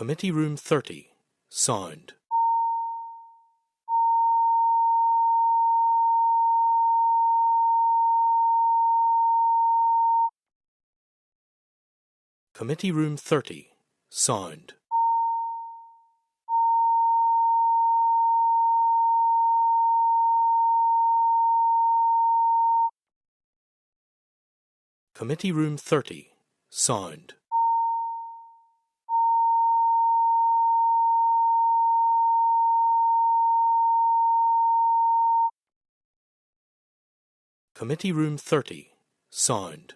Committee Room 30. Sound. Committee Room 30. Sound. Committee Room 30. Sound. Committee Room 30. Sound.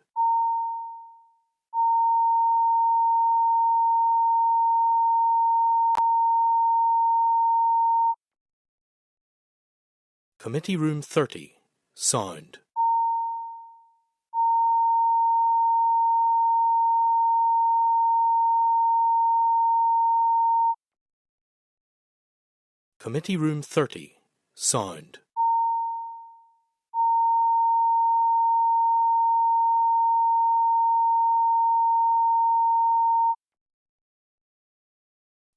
Committee Room 30. Sound. Committee Room 30. Sound.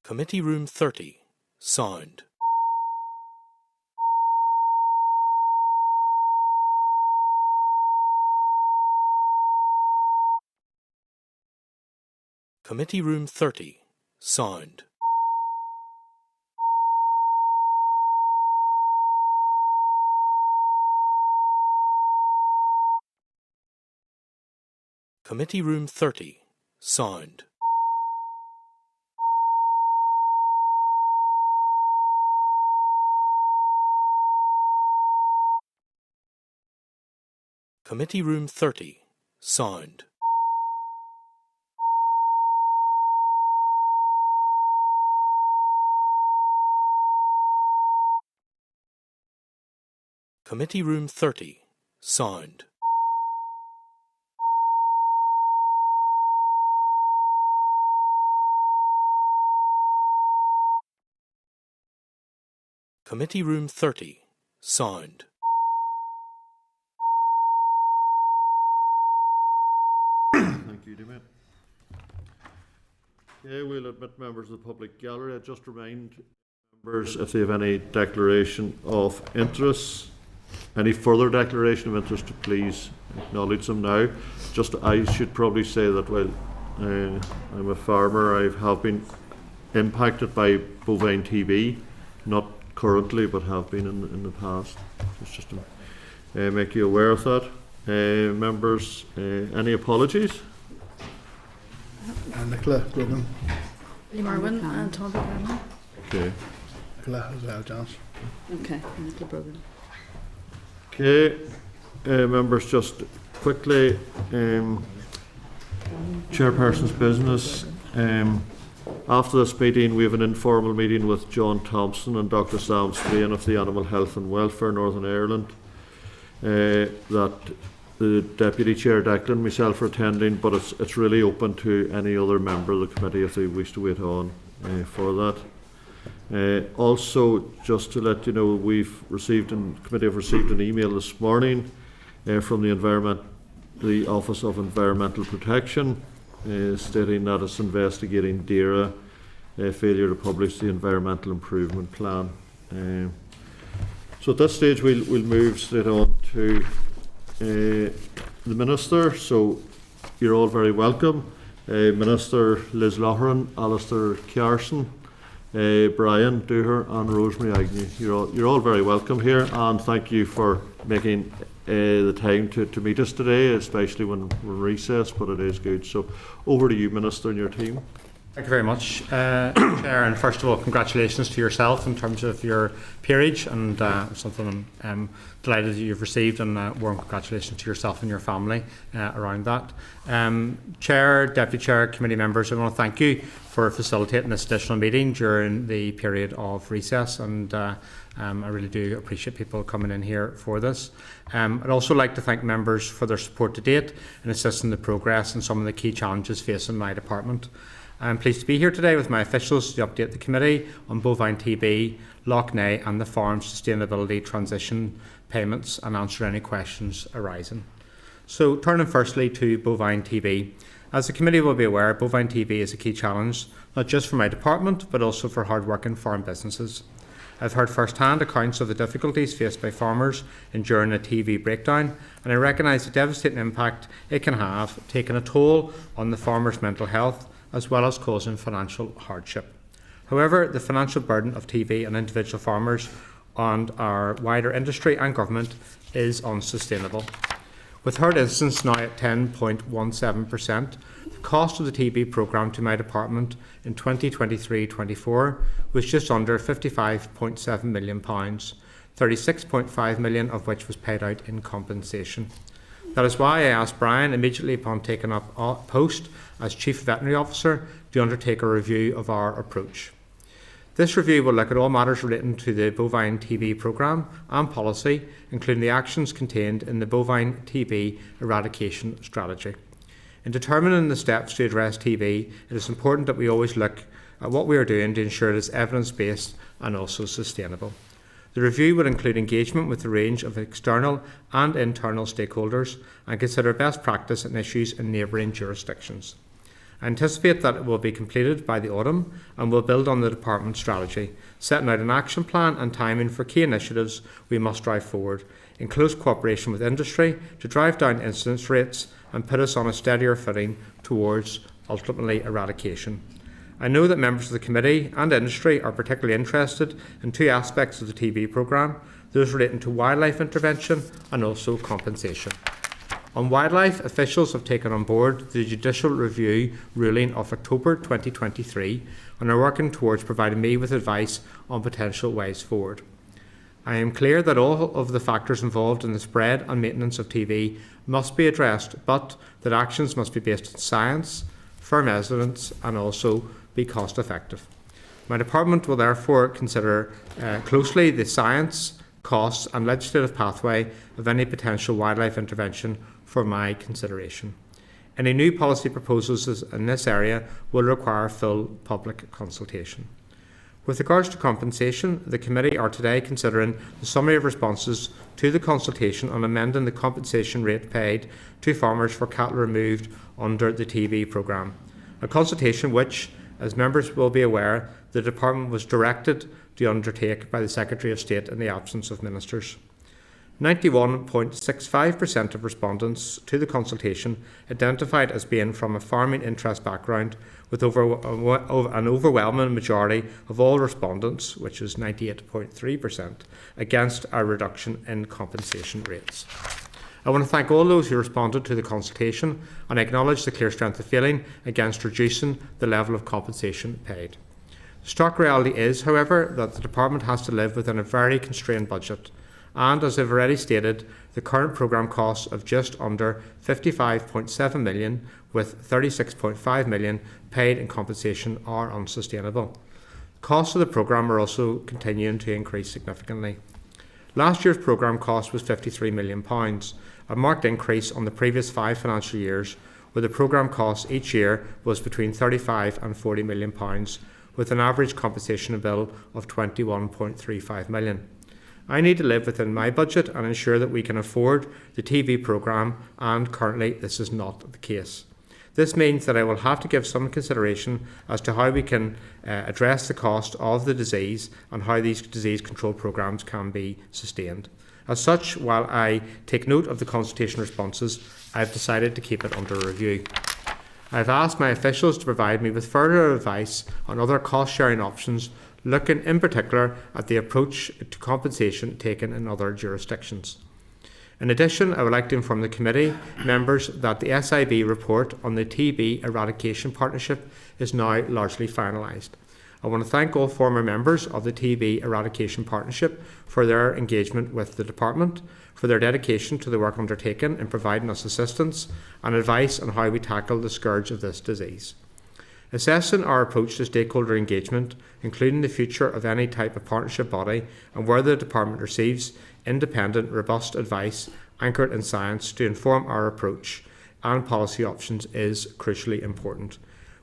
Committee Room 30. Sound. Committee Room 30. Sound. Committee Room 30. Sound. Committee Room 30. Sound. Committee Room 30. Sound. Committee Room 30. Sound. Thank you, Damien. Okay, we'll admit members of the public gallery. I just remind members if they have any declaration of interest, any further declaration of interest, to please acknowledge them now. Just, I should probably say that while I'm a farmer, I have been impacted by bovine TB, not currently, but have been in the past. It's just to make you aware of that. Members, any apologies? Nicola Brogan. Lee Marwin and Tom Brogan. Okay. Nicola as well, John. Okay, Nicola Brogan. Okay, members, just quickly, Chairperson's business. After this meeting, we have an informal meeting with John Thompson and Dr. Sam Strain of the Animal Health and Welfare Northern Ireland. That the Deputy Chair Declan, myself, are attending, but it's really open to any other member of the committee if they wish to wait on for that. Also, just to let you know, committee have received an email this morning from the Office of Environmental Protection, stating that it's investigating DAERA failure to publish the Environmental Improvement Plan. So at this stage, we'll move straight on to the Minister. So you're all very welcome. Minister Liz Lough, Alistair Carson, Brian Dooher and Rosemary Agnew. You're all very welcome here, and thank you for making the time to meet us today, especially when we're in recess, but it is good. So over to you, Minister, and your team. Thank you very much, Chair, and first of all, congratulations to yourself in terms of your peerage, and something I'm delighted that you've received, and warm congratulations to yourself and your family around that. Chair, Deputy Chair, committee members, I want to thank you for facilitating this additional meeting during the period of recess, and I really do appreciate people coming in here for this. I'd also like to thank members for their support to date in assisting the progress and some of the key challenges facing my department. I'm pleased to be here today with my officials to update the committee on bovine TB, Lough Neagh and the farm sustainability transition payments and answer any questions arising. So turning firstly to bovine TB, As the committee will be aware, bovine TB is a key challenge, not just for my department, but also for hard-working farm businesses. I've heard first-hand accounts of the difficulties faced by farmers enduring a TB breakdown, and I recognise the devastating impact it can have, taking a toll on the farmer's mental health, as well as causing financial hardship. However, the financial burden of TB on individual farmers and our wider industry and government is unsustainable. With herd incidence now at 10.17%, the cost of the TB programme to my department in 2023-24 was just under £55.7 million, £36.5 million of which was paid out in compensation. That is why I asked Brian, immediately upon taking up post as Chief Veterinary Officer, to undertake a review of our approach. This review will look at all matters relating to the Bovine TB programme and policy, including the actions contained in the Bovine TB eradication strategy. In determining the steps to address TB, it is important that we always look at what we are doing to ensure it is evidence-based and also sustainable. The review will include engagement with a range of external and internal stakeholders and consider best practice and issues in neighbouring jurisdictions. I anticipate that it will be completed by the autumn and will build on the department strategy, setting out an action plan and timing for key initiatives we must drive forward, in close cooperation with industry to drive down incidence rates and put us on a steadier footing towards ultimately eradication. I know that members of the committee and industry are particularly interested in two aspects of the TB programme, those relating to wildlife intervention and also compensation. On wildlife, officials have taken on board the judicial review ruling of October 2023 and are working towards providing me with advice on potential ways forward. I am clear that all of the factors involved in the spread and maintenance of TB must be addressed, but that actions must be based on science, firm evidence and also be cost effective. My department will therefore consider closely the science, costs and legislative pathway of any potential wildlife intervention for my consideration. Any new policy proposals in this area will require full public consultation. With regards to compensation, the committee are today considering the summary of responses to the consultation on amending the compensation rate paid to farmers for cattle removed under the TB programme, a consultation which, as members will be aware, the department was directed to undertake by the Secretary of State in the absence of ministers. 91.65% of respondents to the consultation identified as being from a farming interest background, with an overwhelming majority of all respondents, which is 98.3%, against a reduction in compensation rates. I want to thank all those who responded to the consultation and acknowledge the clear strength of feeling against reducing the level of compensation paid. The stark reality is, however, that the department has to live within a very constrained budget, and as I've already stated, the current programme costs of just under £55.7 million with £36.5 million paid in compensation are unsustainable. The costs of the programme are also continuing to increase significantly. Last year's programme cost was £53 million, a marked increase on the previous 5 financial years, where the programme cost each year was between £35 and £40 million, with an average compensation bill of £21.35 million. I need to live within my budget and ensure that we can afford the TB programme, and currently this is not the case. This means that I will have to give some consideration as to how we can address the cost of the disease and how these disease control programmes can be sustained. As such, while I take note of the consultation responses, I have decided to keep it under review. I have asked my officials to provide me with further advice on other cost-sharing options, looking in particular at the approach to compensation taken in other jurisdictions. In addition, I would like to inform the committee members that the SIB report on the TB eradication partnership is now largely finalised. I want to thank all former members of the TB eradication partnership for their engagement with the department, for their dedication to the work undertaken in providing us assistance and advice on how we tackle the scourge of this disease. Assessing our approach to stakeholder engagement, including the future of any type of partnership body and where the department receives independent, robust advice anchored in science to inform our approach and policy options, is crucially important.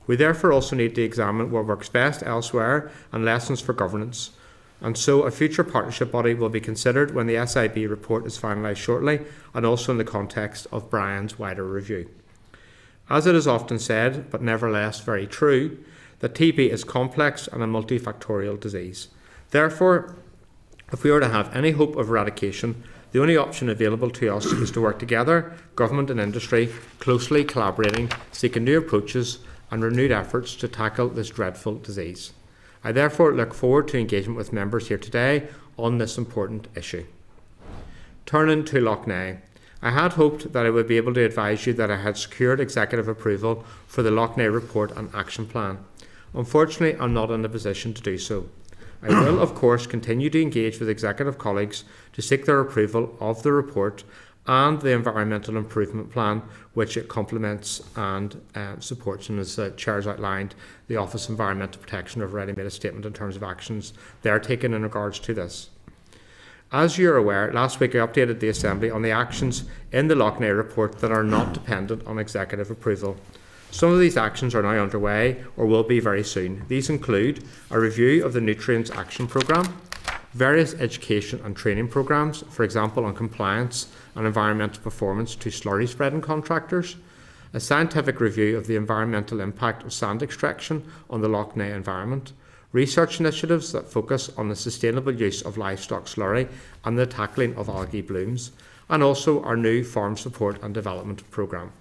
We therefore also need to examine what works best elsewhere and lessons for governance, and so a future partnership body will be considered when the SIB report is finalised shortly, and also in the context of Brian's wider review. As it is often said, but nevertheless very true, that TB is complex and a multifactorial disease. Therefore, if we are to have any hope of eradication, the only option available to us is to work together, government and industry, closely collaborating, seeking new approaches and renewed efforts to tackle this dreadful disease. I therefore look forward to engagement with members here today on this important issue. Turning to Lough Neagh, I had hoped that I would be able to advise you that I had secured executive approval for the Lough Neagh report and action plan. Unfortunately, I'm not in a position to do so. I will, of course, continue to engage with executive colleagues to seek their approval of the report and the environmental improvement plan, which it complements and supports. And as the Chair's outlined, the Office of Environmental Protection have already made a statement in terms of actions they are taking in regards to this. As you are aware, last week I updated the Assembly on the actions in the Lough Neagh report that are not dependent on executive approval. Some of these actions are now underway or will be very soon. These include a review of the Nutrients Action Programme, various education and training programmes, for example on compliance and environmental performance to slurry spreading contractors, a scientific review of the environmental impact of sand extraction on the Lough Neagh environment, research initiatives that focus on the sustainable use of livestock slurry and the tackling of algae blooms, and also our new farm support and development programme.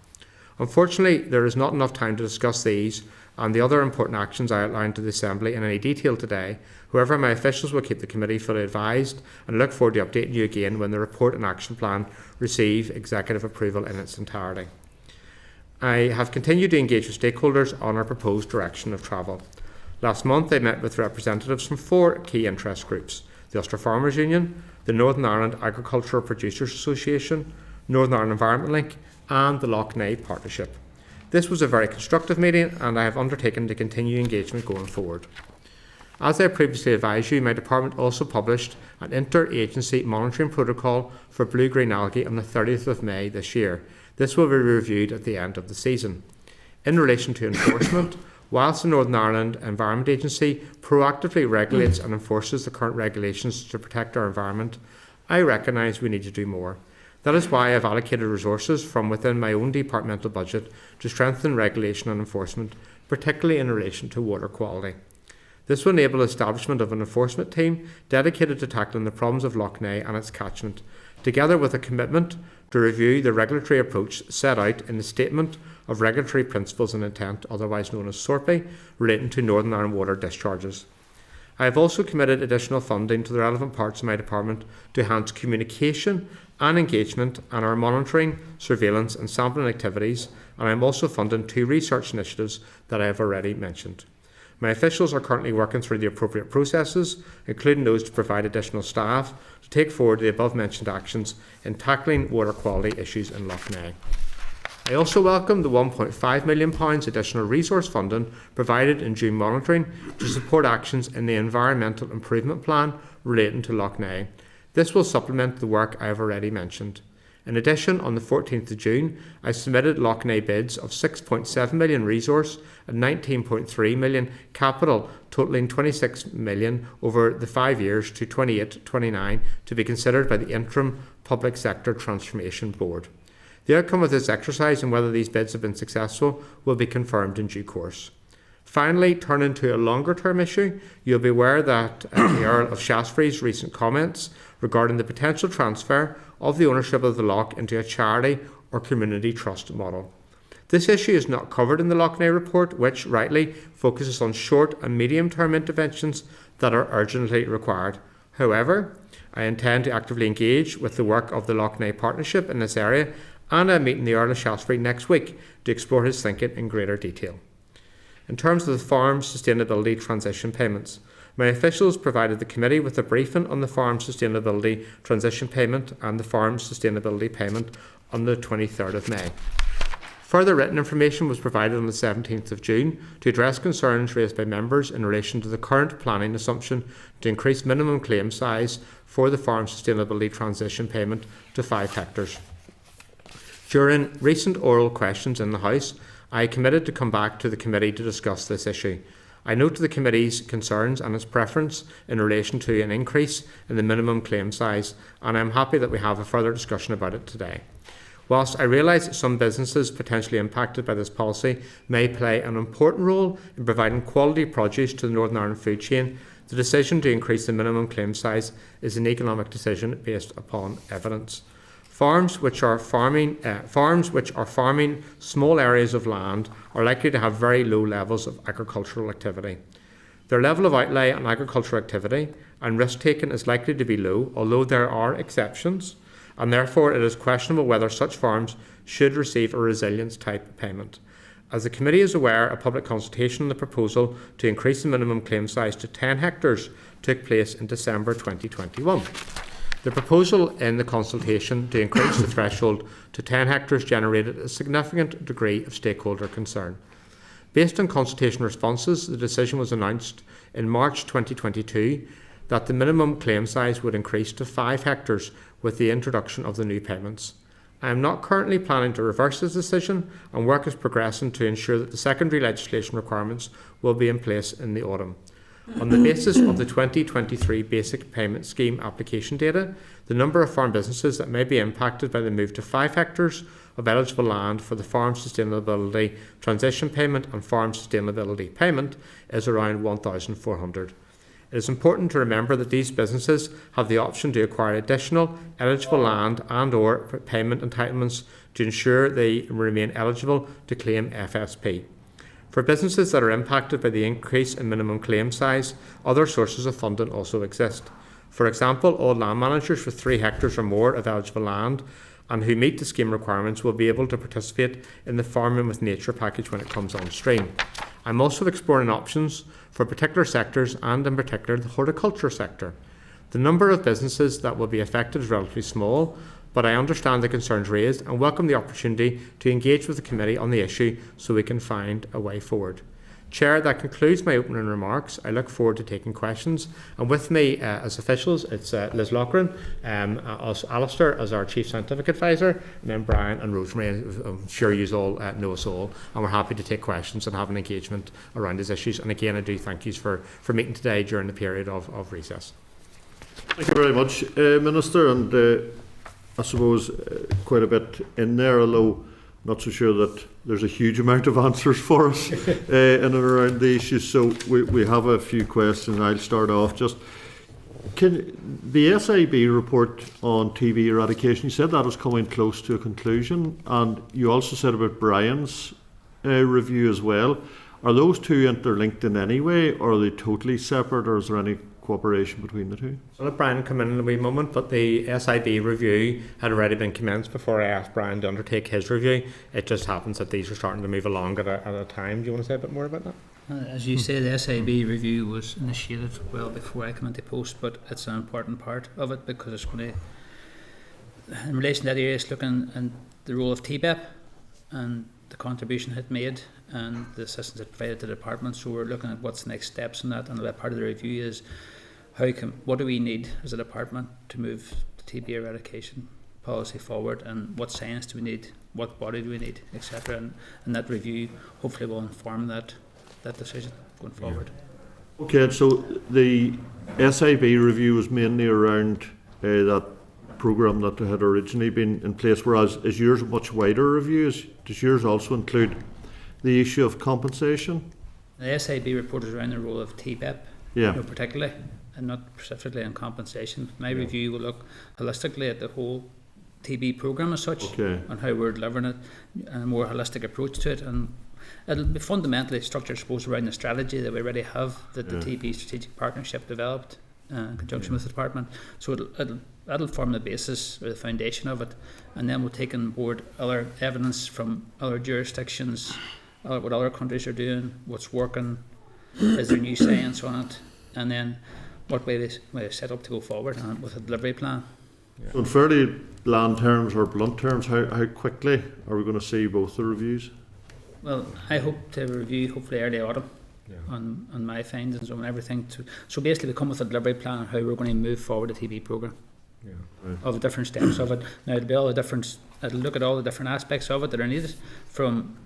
Unfortunately, there is not enough time to discuss these and the other important actions I outlined to the Assembly in any detail today. However, my officials will keep the committee fully advised and look forward to updating you again when the report and action plan receive executive approval in its entirety. I have continued to engage with stakeholders on our proposed direction of travel. Last month, I met with representatives from 4 key interest groups: the Ulster Farmers Union, the Northern Ireland Agricultural Producers Association, Northern Ireland Environment Link, and the Lough Neagh Partnership. This was a very constructive meeting, and I have undertaken to continue engagement going forward. As I previously advised you, my department also published an interagency monitoring protocol for blue-green algae on the 30th of May this year. This will be reviewed at the end of the season. In relation to enforcement, whilst the Northern Ireland Environment Agency proactively regulates and enforces the current regulations to protect our environment, I recognise we need to do more. That is why I have allocated resources from within my own departmental budget to strengthen regulation and enforcement, particularly in relation to water quality. This will enable the establishment of an enforcement team dedicated to tackling the problems of Lough Neagh and its catchment, together with a commitment to review the regulatory approach set out in the Statement of Regulatory Principles and Intent, otherwise known as SORPI, relating to Northern Ireland water discharges. I have also committed additional funding to the relevant parts of my department to enhance communication and engagement and our monitoring, surveillance and sampling activities, and I am also funding 2 research initiatives that I have already mentioned. My officials are currently working through the appropriate processes, including those to provide additional staff to take forward the above mentioned actions in tackling water quality issues in Lough Neagh. I also welcome the £1.5 million additional resource funding provided in June monitoring to support actions in the Environmental Improvement Plan relating to Lough Neagh. This will supplement the work I have already mentioned. In addition, on the 14th of June, I submitted Lough Neagh bids of £6.7 million resource and £19.3 million capital, totalling £26 million over the 5 years to 28-29 to be considered by the Interim Public Sector Transformation Board. The outcome of this exercise and whether these bids have been successful will be confirmed in due course. Finally, turning to a longer-term issue, you'll be aware that the Earl of Shaftesbury's recent comments regarding the potential transfer of the ownership of the lough into a charity or community trust model. This issue is not covered in the Lough Neagh report, which rightly focuses on short and medium-term interventions that are urgently required. However, I intend to actively engage with the work of the Lough Neagh Partnership in this area, and I'm meeting the Earl of Shaftesbury next week to explore his thinking in greater detail. In terms of the Farm Sustainability Transition Payments, my officials provided the committee with a briefing on the Farm Sustainability Transition Payment and the Farm Sustainability Payment on the 23rd of May. Further written information was provided on the 17th of June to address concerns raised by members in relation to the current planning assumption to increase minimum claim size for the Farm Sustainability Transition Payment to 5 hectares. During recent oral questions in the House, I committed to come back to the committee to discuss this issue. I note the committee's concerns and its preference in relation to an increase in the minimum claim size, and I am happy that we have a further discussion about it today. Whilst I realise that some businesses potentially impacted by this policy may play an important role in providing quality produce to the Northern Ireland food chain, the decision to increase the minimum claim size is an economic decision based upon evidence. Farms which are farming small areas of land are likely to have very low levels of agricultural activity. Their level of outlay on agricultural activity and risk taken is likely to be low, although there are exceptions, and therefore it is questionable whether such farms should receive a resilience type payment. As the committee is aware, a public consultation on the proposal to increase the minimum claim size to 10 hectares took place in December 2021. The proposal in the consultation to increase the threshold to 10 hectares generated a significant degree of stakeholder concern. Based on consultation responses, the decision was announced in March 2022 that the minimum claim size would increase to 5 hectares with the introduction of the new payments. I am not currently planning to reverse this decision, and work is progressing to ensure that the secondary legislation requirements will be in place in the autumn. On the basis of the 2023 Basic Payment Scheme application data, the number of farm businesses that may be impacted by the move to 5 hectares of eligible land for the Farm Sustainability Transition Payment and Farm Sustainability Payment is around 1,400. It is important to remember that these businesses have the option to acquire additional eligible land and/or payment entitlements to ensure they remain eligible to claim FSP. For businesses that are impacted by the increase in minimum claim size, other sources of funding also exist. For example, all land managers with 3 hectares or more of eligible land and who meet the scheme requirements will be able to participate in the Farming with Nature package when it comes on stream. I'm also exploring options for particular sectors, and in particular the horticulture sector. The number of businesses that will be affected is relatively small, but I understand the concerns raised and welcome the opportunity to engage with the committee on the issue so we can find a way forward. Chair, that concludes my opening remarks. I look forward to taking questions. And with me as officials, it's Liz Loughren, also Alistair as our Chief Scientific Advisor, and then Brian and Rosemary. I'm sure you all know us all, and we're happy to take questions and have an engagement around these issues. And again, I do thank you for meeting today during the period of recess. Thank you very much, Minister. And I suppose quite a bit in there, although not so sure that there's a huge amount of answers for us in and around the issues. So we have a few questions. I'll start off. Just can the SIB report on TB eradication, you said that was coming close to a conclusion, and you also said about Brian's review as well. Are those two interlinked in any way, or are they totally separate, or is there any cooperation between the two? I'll let Brian come in a wee moment, but the SIB review had already been commenced before I asked Brian to undertake his review. It just happens that these are starting to move along at a time. Do you want to say a bit more about that? As you say, the SIB review was initiated well before I came into post, but it's an important part of it because it's going to, in relation to that area, it's looking at the role of TBEP and the contribution it made and the assistance it provided to the department. So we're looking at what's the next steps in that, and that part of the review is what do we need as a department to move the TB eradication policy forward, and what science do we need, what body do we need, etc. And that review hopefully will inform that decision going forward. Okay, so the SIB review was mainly around that programme that had originally been in place, whereas is yours a much wider review? Does yours also include the issue of compensation? The SIB report is around the role of TBEP, particularly, and not specifically on compensation. My review will look holistically at the whole TB programme as such, and how we're delivering it, and a more holistic approach to it. And it'll be fundamentally structured, I suppose, around the strategy that we already have, that the TB strategic partnership developed in conjunction with the department. So that'll form the basis or the foundation of it, and then we'll take on board other evidence from other jurisdictions, what other countries are doing, what's working, is there new science on it, and then what way they set up to go forward with a delivery plan. So in fairly bland terms or blunt terms, how quickly are we going to see both the reviews? Well, I hope to review hopefully early autumn on my findings on everything. So basically we come with a delivery plan on how we're going to move forward the TB programme. Of the different steps of it. Now it'll look at all the different aspects of it that are needed, from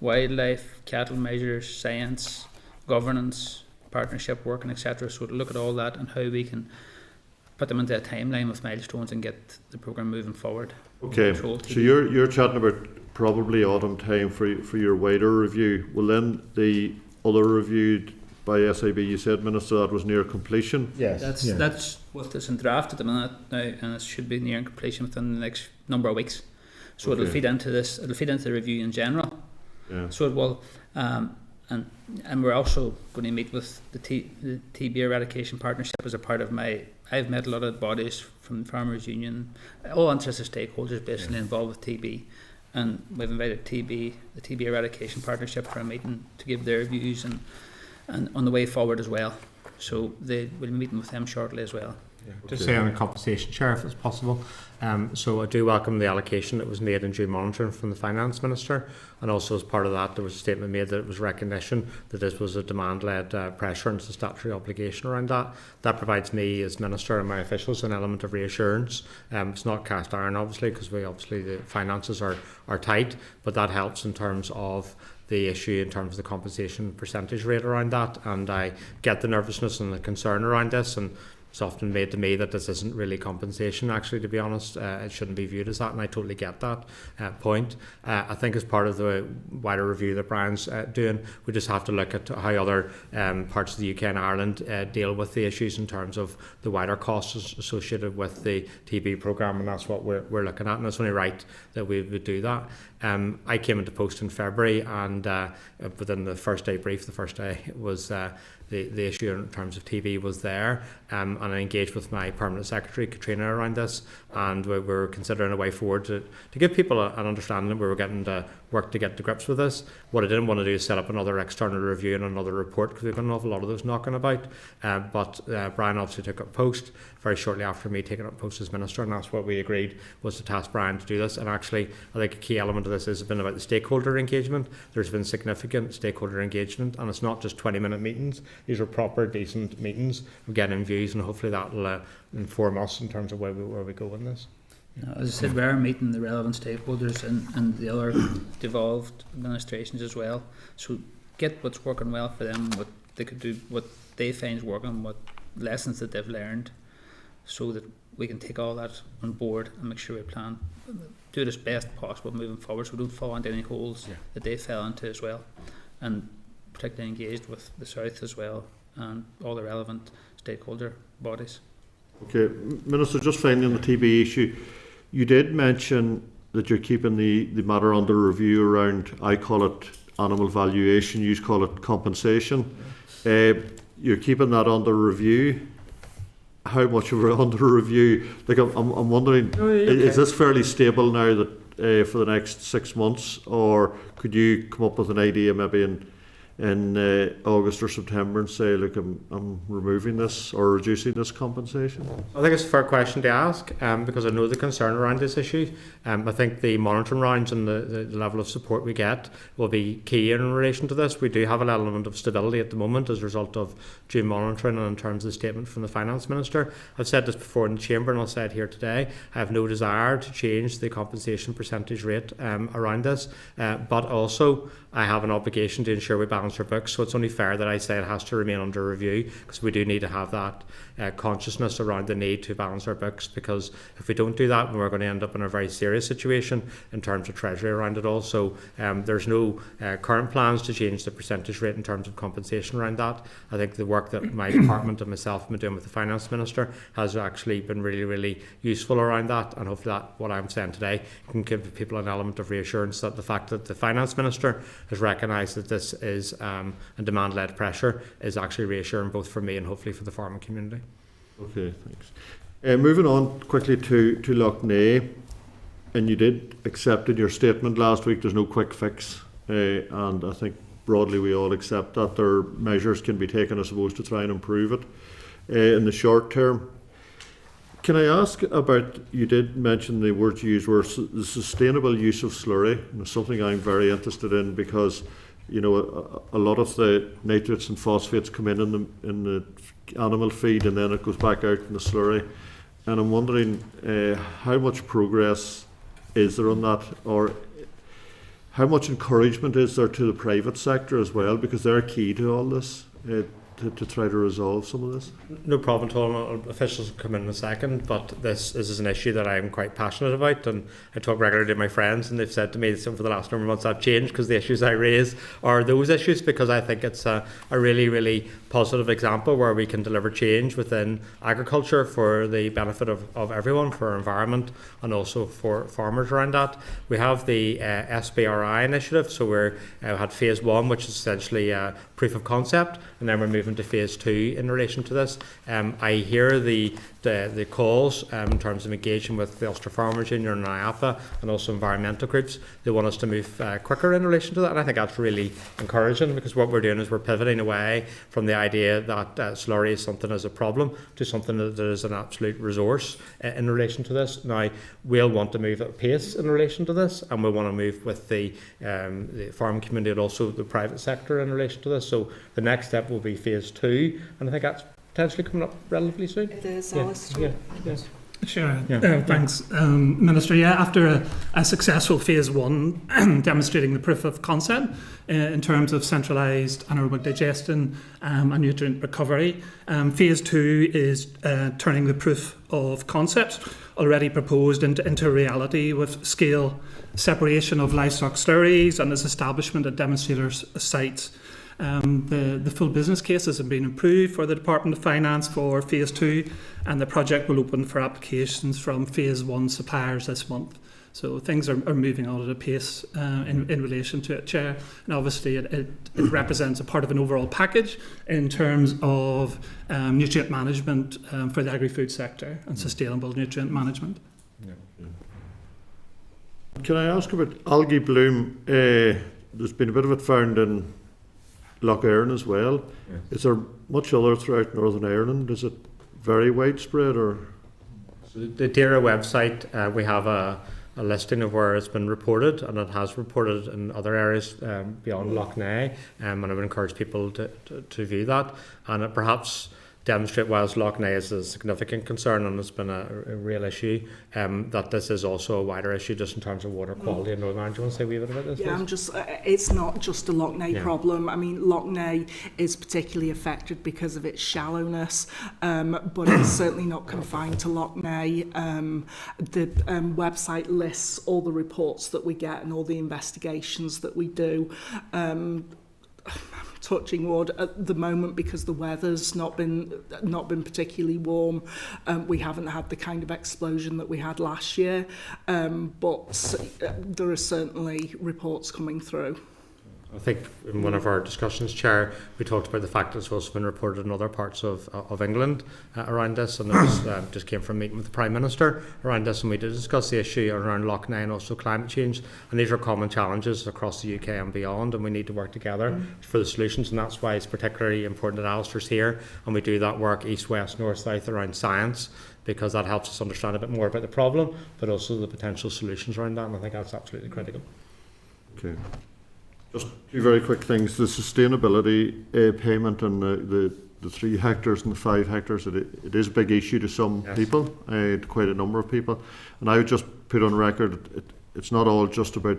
wildlife, cattle measures, science, governance, partnership working, etc. So to look at all that and how we can put them into a timeline with milestones and get the programme moving forward. Okay, so you're chatting about probably autumn time for your wider review. Well, then the other review by SIB, you said, Minister, that was near completion? Yes. That's what is in draft at the minute now, and it should be nearing completion within the next number of weeks. So it'll feed into this. It'll feed into the review in general. Yeah. So it will, and we're also going to meet with the TB eradication partnership as a part of my. I've met a lot of bodies from the Farmers Union, all interested stakeholders basically involved with TB, and we've invited the TB eradication partnership for a meeting to give their views and on the way forward as well. So they will be meeting with them shortly as well. Just say on the compensation, Chair, if it's possible. So I do welcome the allocation that was made in due monitoring from the Finance Minister, and also as part of that there was a statement made that it was recognition that this was a demand-led pressure and it's a statutory obligation around that. That provides me as Minister and my officials an element of reassurance. It's not cast iron obviously, because the finances are tight, but that helps in terms of the issue in terms of the compensation percentage rate around that, and I get the nervousness and the concern around this, and it's often made to me that this isn't really compensation, actually, to be honest. It shouldn't be viewed as that, and I totally get that point. I think as part of the wider review that Brian's doing, we just have to look at how other parts of the UK and Ireland deal with the issues in terms of the wider costs associated with the TB programme, and that's what we're looking at, and it's only right that we would do that. I came into post in February, and within the first day brief, the first day was the issue in terms of TB was there, and I engaged with my permanent secretary Katrina around this, and we were considering a way forward to give people an understanding that we were getting to work to get to grips with this. What I didn't want to do is set up another external review and another report, because we've got an awful lot of those knocking about, but Brian obviously took up post very shortly after me taking up post as Minister, and that's what we agreed was to task Brian to do this. And actually I think a key element of this has been about the stakeholder engagement. There's been significant stakeholder engagement, and it's not just 20-minute meetings. These are proper, decent meetings. We're getting views, and hopefully that will inform us in terms of where we go in this. As I said, we are meeting the relevant stakeholders and the other devolved administrations as well. So get what's working well for them, what they could do, what they find is working, what lessons that they've learned, so that we can take all that on board and make sure we plan, do it as best possible moving forward, so we don't fall into any holes that they fell into as well, and particularly engaged with the South as well and all the relevant stakeholder bodies. Okay, Minister, just finally on the TB issue, you did mention that you're keeping the matter under review around, I call it animal valuation, you call it compensation. You're keeping that under review. How much of it under review? Like I'm wondering, is this fairly stable now that for the next 6 months, or could you come up with an idea maybe in August or September and say, look, I'm removing this or reducing this compensation? I think it's a fair question to ask, because I know the concern around this issue. I think the monitoring rounds and the level of support we get will be key in relation to this. We do have an element of stability at the moment as a result of due monitoring and in terms of the statement from the Finance Minister. I've said this before in the Chamber, and I'll say it here today. I have no desire to change the compensation percentage rate around this, but also I have an obligation to ensure we balance our books, so it's only fair that I say it has to remain under review, because we do need to have that consciousness around the need to balance our books, because if we don't do that, we're going to end up in a very serious situation in terms of treasury around it all. So there's no current plans to change the percentage rate in terms of compensation around that. I think the work that my department and myself have been doing with the Finance Minister has actually been really, really useful around that, and hopefully that, what I'm saying today, can give people an element of reassurance that the fact that the Finance Minister has recognised that this is a demand-led pressure is actually reassuring both for me and hopefully for the farming community. Okay, thanks. Moving on quickly to Lough Neagh, and you did accept in your statement last week there's no quick fix, and I think broadly we all accept that there measures can be taken, I suppose, to try and improve it in the short term. Can I ask about, you did mention the words you used were the sustainable use of slurry, and it's something I'm very interested in, because you know a lot of the nitrates and phosphates come in the animal feed, and then it goes back out in the slurry, and I'm wondering how much progress is there on that, or how much encouragement is there to the private sector as well, because they're key to all this. to try to resolve some of this? No problem at all. Officials will come in a second, but this is an issue that I'm quite passionate about, and I talk regularly to my friends, and they've said to me that for the last number of months I've changed because the issues I raise are those issues, because I think it's a really, really positive example where we can deliver change within agriculture for the benefit of everyone, for our environment, and also for farmers around that. We have the SBRI initiative, so we had phase 1, which is essentially proof of concept, and then we're moving to phase 2 in relation to this. I hear the calls in terms of engaging with the Ulster Farmers Union and IAPA and also environmental groups. They want us to move quicker in relation to that, and I think that's really encouraging, because what we're doing is we're pivoting away from the idea that slurry is something as a problem to something that is an absolute resource in relation to this. Now, we'll want to move at pace in relation to this, and we want to move with the farming community and also the private sector in relation to this. So the next step will be phase 2, and I think that's potentially coming up relatively soon. It is, Alistair. Yes. Sure. Thanks, Minister. Yeah, after a successful phase 1 demonstrating the proof of concept in terms of centralised anaerobic digestion and nutrient recovery, phase 2 is turning the proof of concept already proposed into reality with scale separation of livestock slurries and its establishment at demonstrators' sites. The full business cases have been approved for the Department of Finance for phase 2, and the project will open for applications from phase 1 suppliers this month. So things are moving on at a pace in relation to it, Chair. And obviously it represents a part of an overall package in terms of nutrient management for the agri-food sector and sustainable nutrient management. Can I ask about algae bloom? There's been a bit of it found in Lough Neagh as well. Yes. Is there much other throughout Northern Ireland? Is it very widespread, or? So the DAERA website, we have a listing of where it's been reported, and it has reported in other areas beyond Lough Neagh, and I would encourage people to view that, and it perhaps demonstrate, whilst Lough Neagh is a significant concern and it's been a real issue, that this is also a wider issue just in terms of water quality in Northern Ireland. Do you want to say a wee bit about this? Yeah, it's not just a Lough Neagh problem. I mean, Lough Neagh is particularly affected because of its shallowness, but it's certainly not confined to Lough Neagh. The website lists all the reports that we get and all the investigations that we do. Touching wood at the moment, because the weather's not been particularly warm, we haven't had the kind of explosion that we had last year, but there are certainly reports coming through. I think in one of our discussions, Chair, we talked about the fact that it's also been reported in other parts of England around this, and it was, just came from a meeting with the Prime Minister around this, and we did discuss the issue around Lough Neagh and also climate change, and these are common challenges across the UK and beyond, and we need to work together for the solutions, and that's why it's particularly important that Alistair's here, and we do that work east, west, north, south around science, because that helps us understand a bit more about the problem, but also the potential solutions around that, and I think that's absolutely critical. Okay. Just two very quick things. The sustainability payment and the 3 hectares and the 5 hectares, it is a big issue to some people, to quite a number of people. And I would just put on record, it's not all just about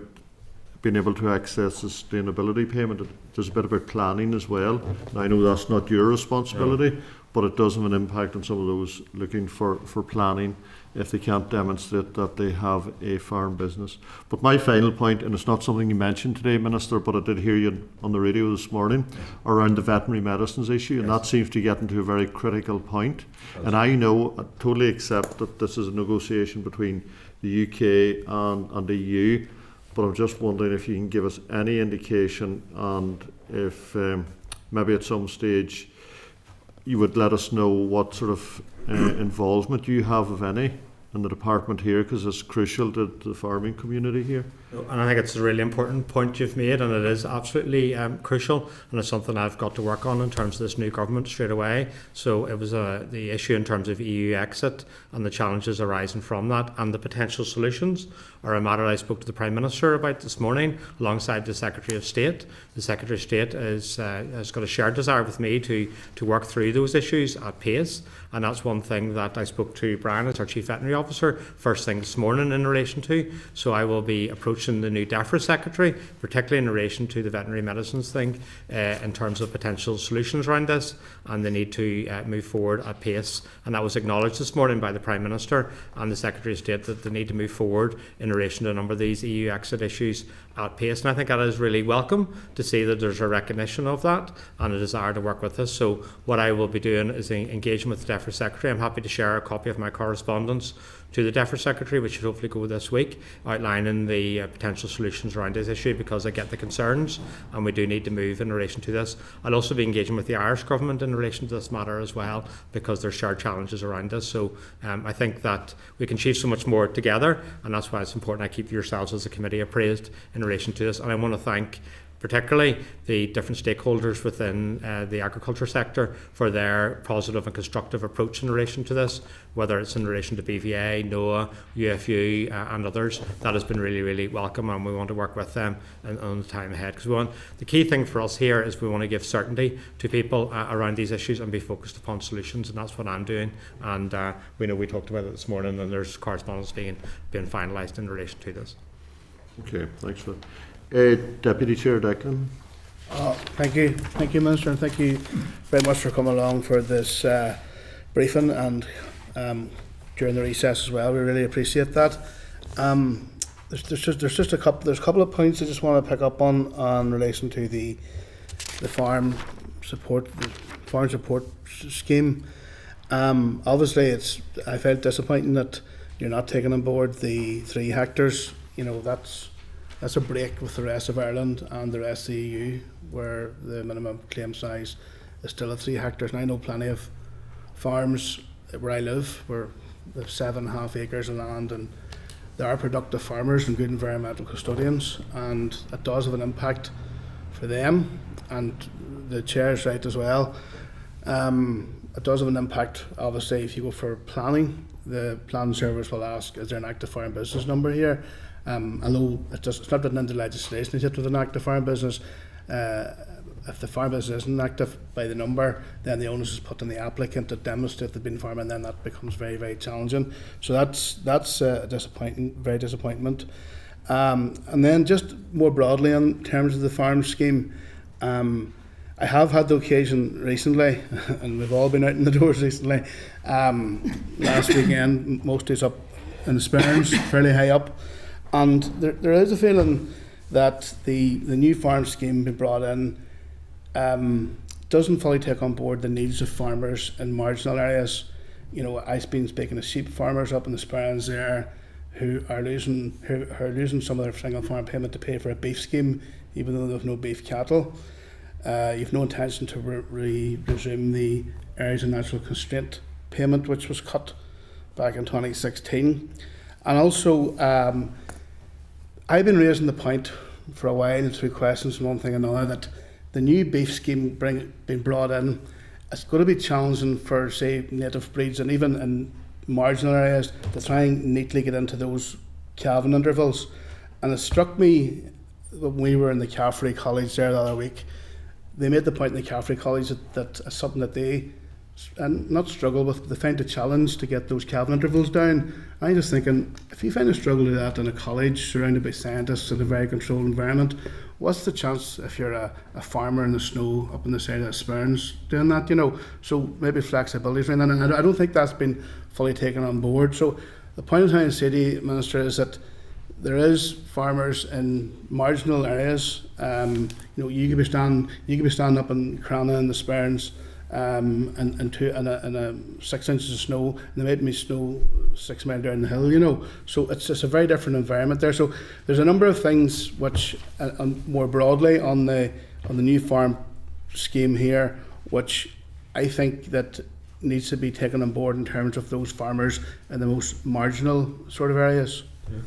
being able to access sustainability payment. There's a bit about planning as well. And I know that's not your responsibility, but it does have an impact on some of those looking for planning if they can't demonstrate that they have a farm business. But my final point, and it's not something you mentioned today, Minister, but I did hear you on the radio this morning around the veterinary medicines issue, and that seems to get into a very critical point. And I totally accept that this is a negotiation between the UK and the EU, but I'm just wondering if you can give us any indication, and if maybe at some stage you would let us know what sort of involvement you have, if any, in the department here, because it's crucial to the farming community here. And I think it's a really important point you've made, and it is absolutely crucial, and it's something I've got to work on in terms of this new government straight away. So it was the issue in terms of EU exit and the challenges arising from that, and the potential solutions are a matter I spoke to the Prime Minister about this morning alongside the Secretary of State. The Secretary of State has got a shared desire with me to work through those issues at pace, and that's one thing that I spoke to Brian as our Chief Veterinary Officer first thing this morning in relation to. So I will be approaching approaching the new DEFRA Secretary, particularly in relation to the veterinary medicines thing, in terms of potential solutions around this, and the need to move forward at pace. And that was acknowledged this morning by the Prime Minister and the Secretary of State, that they need to move forward in relation to a number of these EU exit issues at pace. And I think that is really welcome to see that there's a recognition of that and a desire to work with us. So what I will be doing is engaging with the DEFRA Secretary. I'm happy to share a copy of my correspondence to the DEFRA Secretary, which should hopefully go this week, outlining the potential solutions around this issue, because I get the concerns and we do need to move in relation to this. I'll also be engaging with the Irish Government in relation to this matter as well, because there's shared challenges around this. So I think that we can achieve so much more together, and that's why it's important I keep yourselves as a committee appraised in relation to this. And I want to thank particularly the different stakeholders within the agriculture sector for their positive and constructive approach in relation to this, whether it's in relation to BVA, NOAA, UFU and others. That has been really, really welcome, and we want to work with them on the time ahead, because the key thing for us here is we want to give certainty to people around these issues and be focused upon solutions, and that's what I'm doing. And we know we talked about it this morning, and there's correspondence being finalised in relation to this. Okay, thanks for that. Deputy Chair Declan. Thank you, Minister, and thank you very much for coming along for this briefing and during the recess as well. We really appreciate that. There's a couple of points I just want to pick up on in relation to the farm support scheme. Obviously, I felt disappointing that you're not taking on board the 3 hectares. You know, that's a break with the rest of Ireland and the rest of the EU, where the minimum claim size is still at 3 hectares. And I know plenty of farms where I live where they have 7.5 acres of land, and they are productive farmers and good environmental custodians, and it does have an impact for them. And the Chair's right as well. It does have an impact, obviously, if you go for planning. The planning service will ask, is there an active farm business number here? Although it's not written into legislation, it's just with an active farm business. If the farm business isn't active by the number, then the onus is put on the applicant to demonstrate they've been farming, and then that becomes very, very challenging. So that's a disappointment. And then just more broadly in terms of the farm scheme, I have had the occasion recently, and we've all been out in the doors recently. Last weekend, most days up in the Sperns, fairly high up. And there is a feeling that the new farm scheme being brought in doesn't fully take on board the needs of farmers in marginal areas. You know, I've been speaking to sheep farmers up in the Sperns there who are losing some of their single farm payment to pay for a beef scheme, even though they have no beef cattle. You've no intention to resume the areas of natural constraint payment, which was cut back in 2016. And also, I've been raising the point for a while through questions and one thing and another that the new beef scheme being brought in, it's going to be challenging for, say, native breeds and even in marginal areas to try and neatly get into those calving intervals. And it struck me when we were in the Caffrey College there the other week, they made the point in the Caffrey College that it's something that they not struggle with, but they find a challenge to get those calving intervals down. I'm just thinking, if you find a struggle to do that in a college surrounded by scientists in a very controlled environment, what's the chance if you're a farmer in the snow up in the side of the Sperns doing that, you know? So maybe flexibility is around that, and I don't think that's been fully taken on board. So the point I'm trying to say to you, Minister, is that there is farmers in marginal areas. You know, you could be standing up in Crana in the Sperns, and 6 inches of snow, and there might be snow 6 miles down the hill, you know. So it's a very different environment there. So there's a number of things which, more broadly on the new farm scheme here, which I think that needs to be taken on board in terms of those farmers in the most marginal sort of areas. Yeah.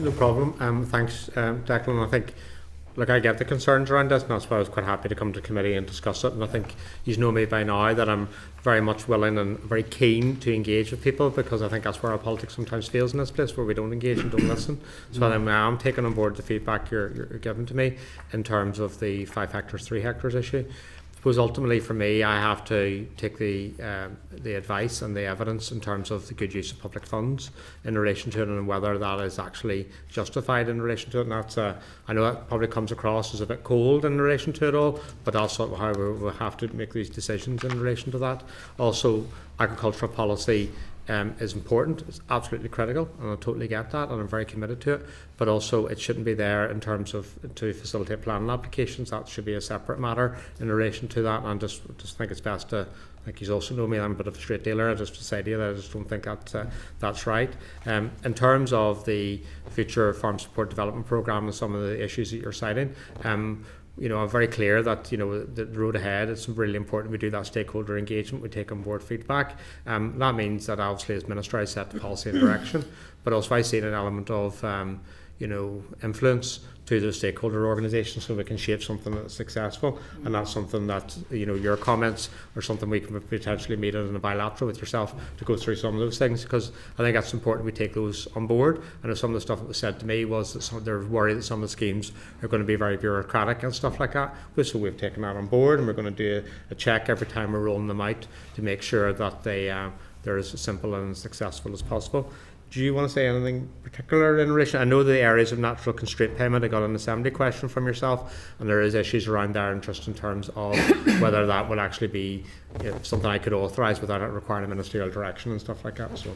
No problem. Thanks, Declan. I think, look, I get the concerns around this, and that's why I was quite happy to come to committee and discuss it. And I think you know me by now that I'm very much willing and very keen to engage with people, because I think that's where our politics sometimes fails in this place, where we don't engage and don't listen. So I'm taking on board the feedback you're giving to me in terms of the 5 hectares, 3 hectares issue. suppose ultimately for me, I have to take the advice and the evidence in terms of the good use of public funds in relation to it, and whether that is actually justified in relation to it. And that's I know that probably comes across as a bit cold in relation to it all, but that's sort of how we'll have to make these decisions in relation to that. Also, agricultural policy is important, it's absolutely critical, and I totally get that, and I'm very committed to it, but also it shouldn't be there in terms of to facilitate planning applications. That should be a separate matter in relation to that, and just think it's best to, like you also know me, I'm a bit of a straight dealer, I just say to you that I just don't think that's right. In terms of the future farm support development programme and some of the issues that you're citing, you know, I'm very clear that, you know, the road ahead, it's really important we do that stakeholder engagement, we take on board feedback. That means that obviously as Minister I set the policy and direction, but also I see an element of, you know, influence to the stakeholder organisations so we can shape something that's successful, and that's something that, you know, your comments are something we can potentially meet in a bilateral with yourself to go through some of those things, because I think that's important we take those on board. I know some of the stuff that was said to me was that they're worried that some of the schemes are going to be very bureaucratic and stuff like that, so we've taken that on board, and we're going to do a check every time we're rolling them out to make sure that they're as simple and successful as possible. Do you want to say anything particular in relation? I know the areas of natural constraint payment, I got an assembly question from yourself, and there is issues around there just in terms of whether that would actually be, you know, something I could authorise without it requiring a ministerial direction and stuff like that. So,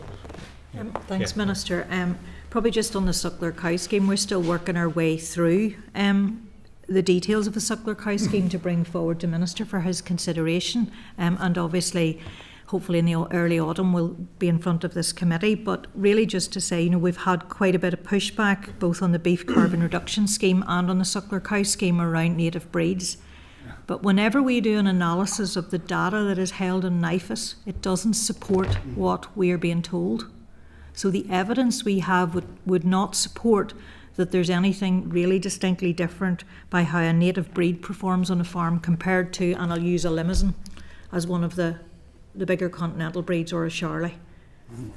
thanks, yeah. Minister. Probably just on the suckler cow scheme, we're still working our way through the details of the suckler cow scheme to bring forward to Minister for his consideration, and obviously hopefully in the early autumn we'll be in front of this committee. But really just to say, you know, we've had quite a bit of pushback both on the beef carbon reduction scheme and on the suckler cow scheme around native breeds. But whenever we do an analysis of the data that is held in NIFAS, it doesn't support what we are being told. So the evidence we have would not support that there's anything really distinctly different by how a native breed performs on a farm compared to, and I'll use a Limousin as one of the bigger continental breeds, or a Charolais.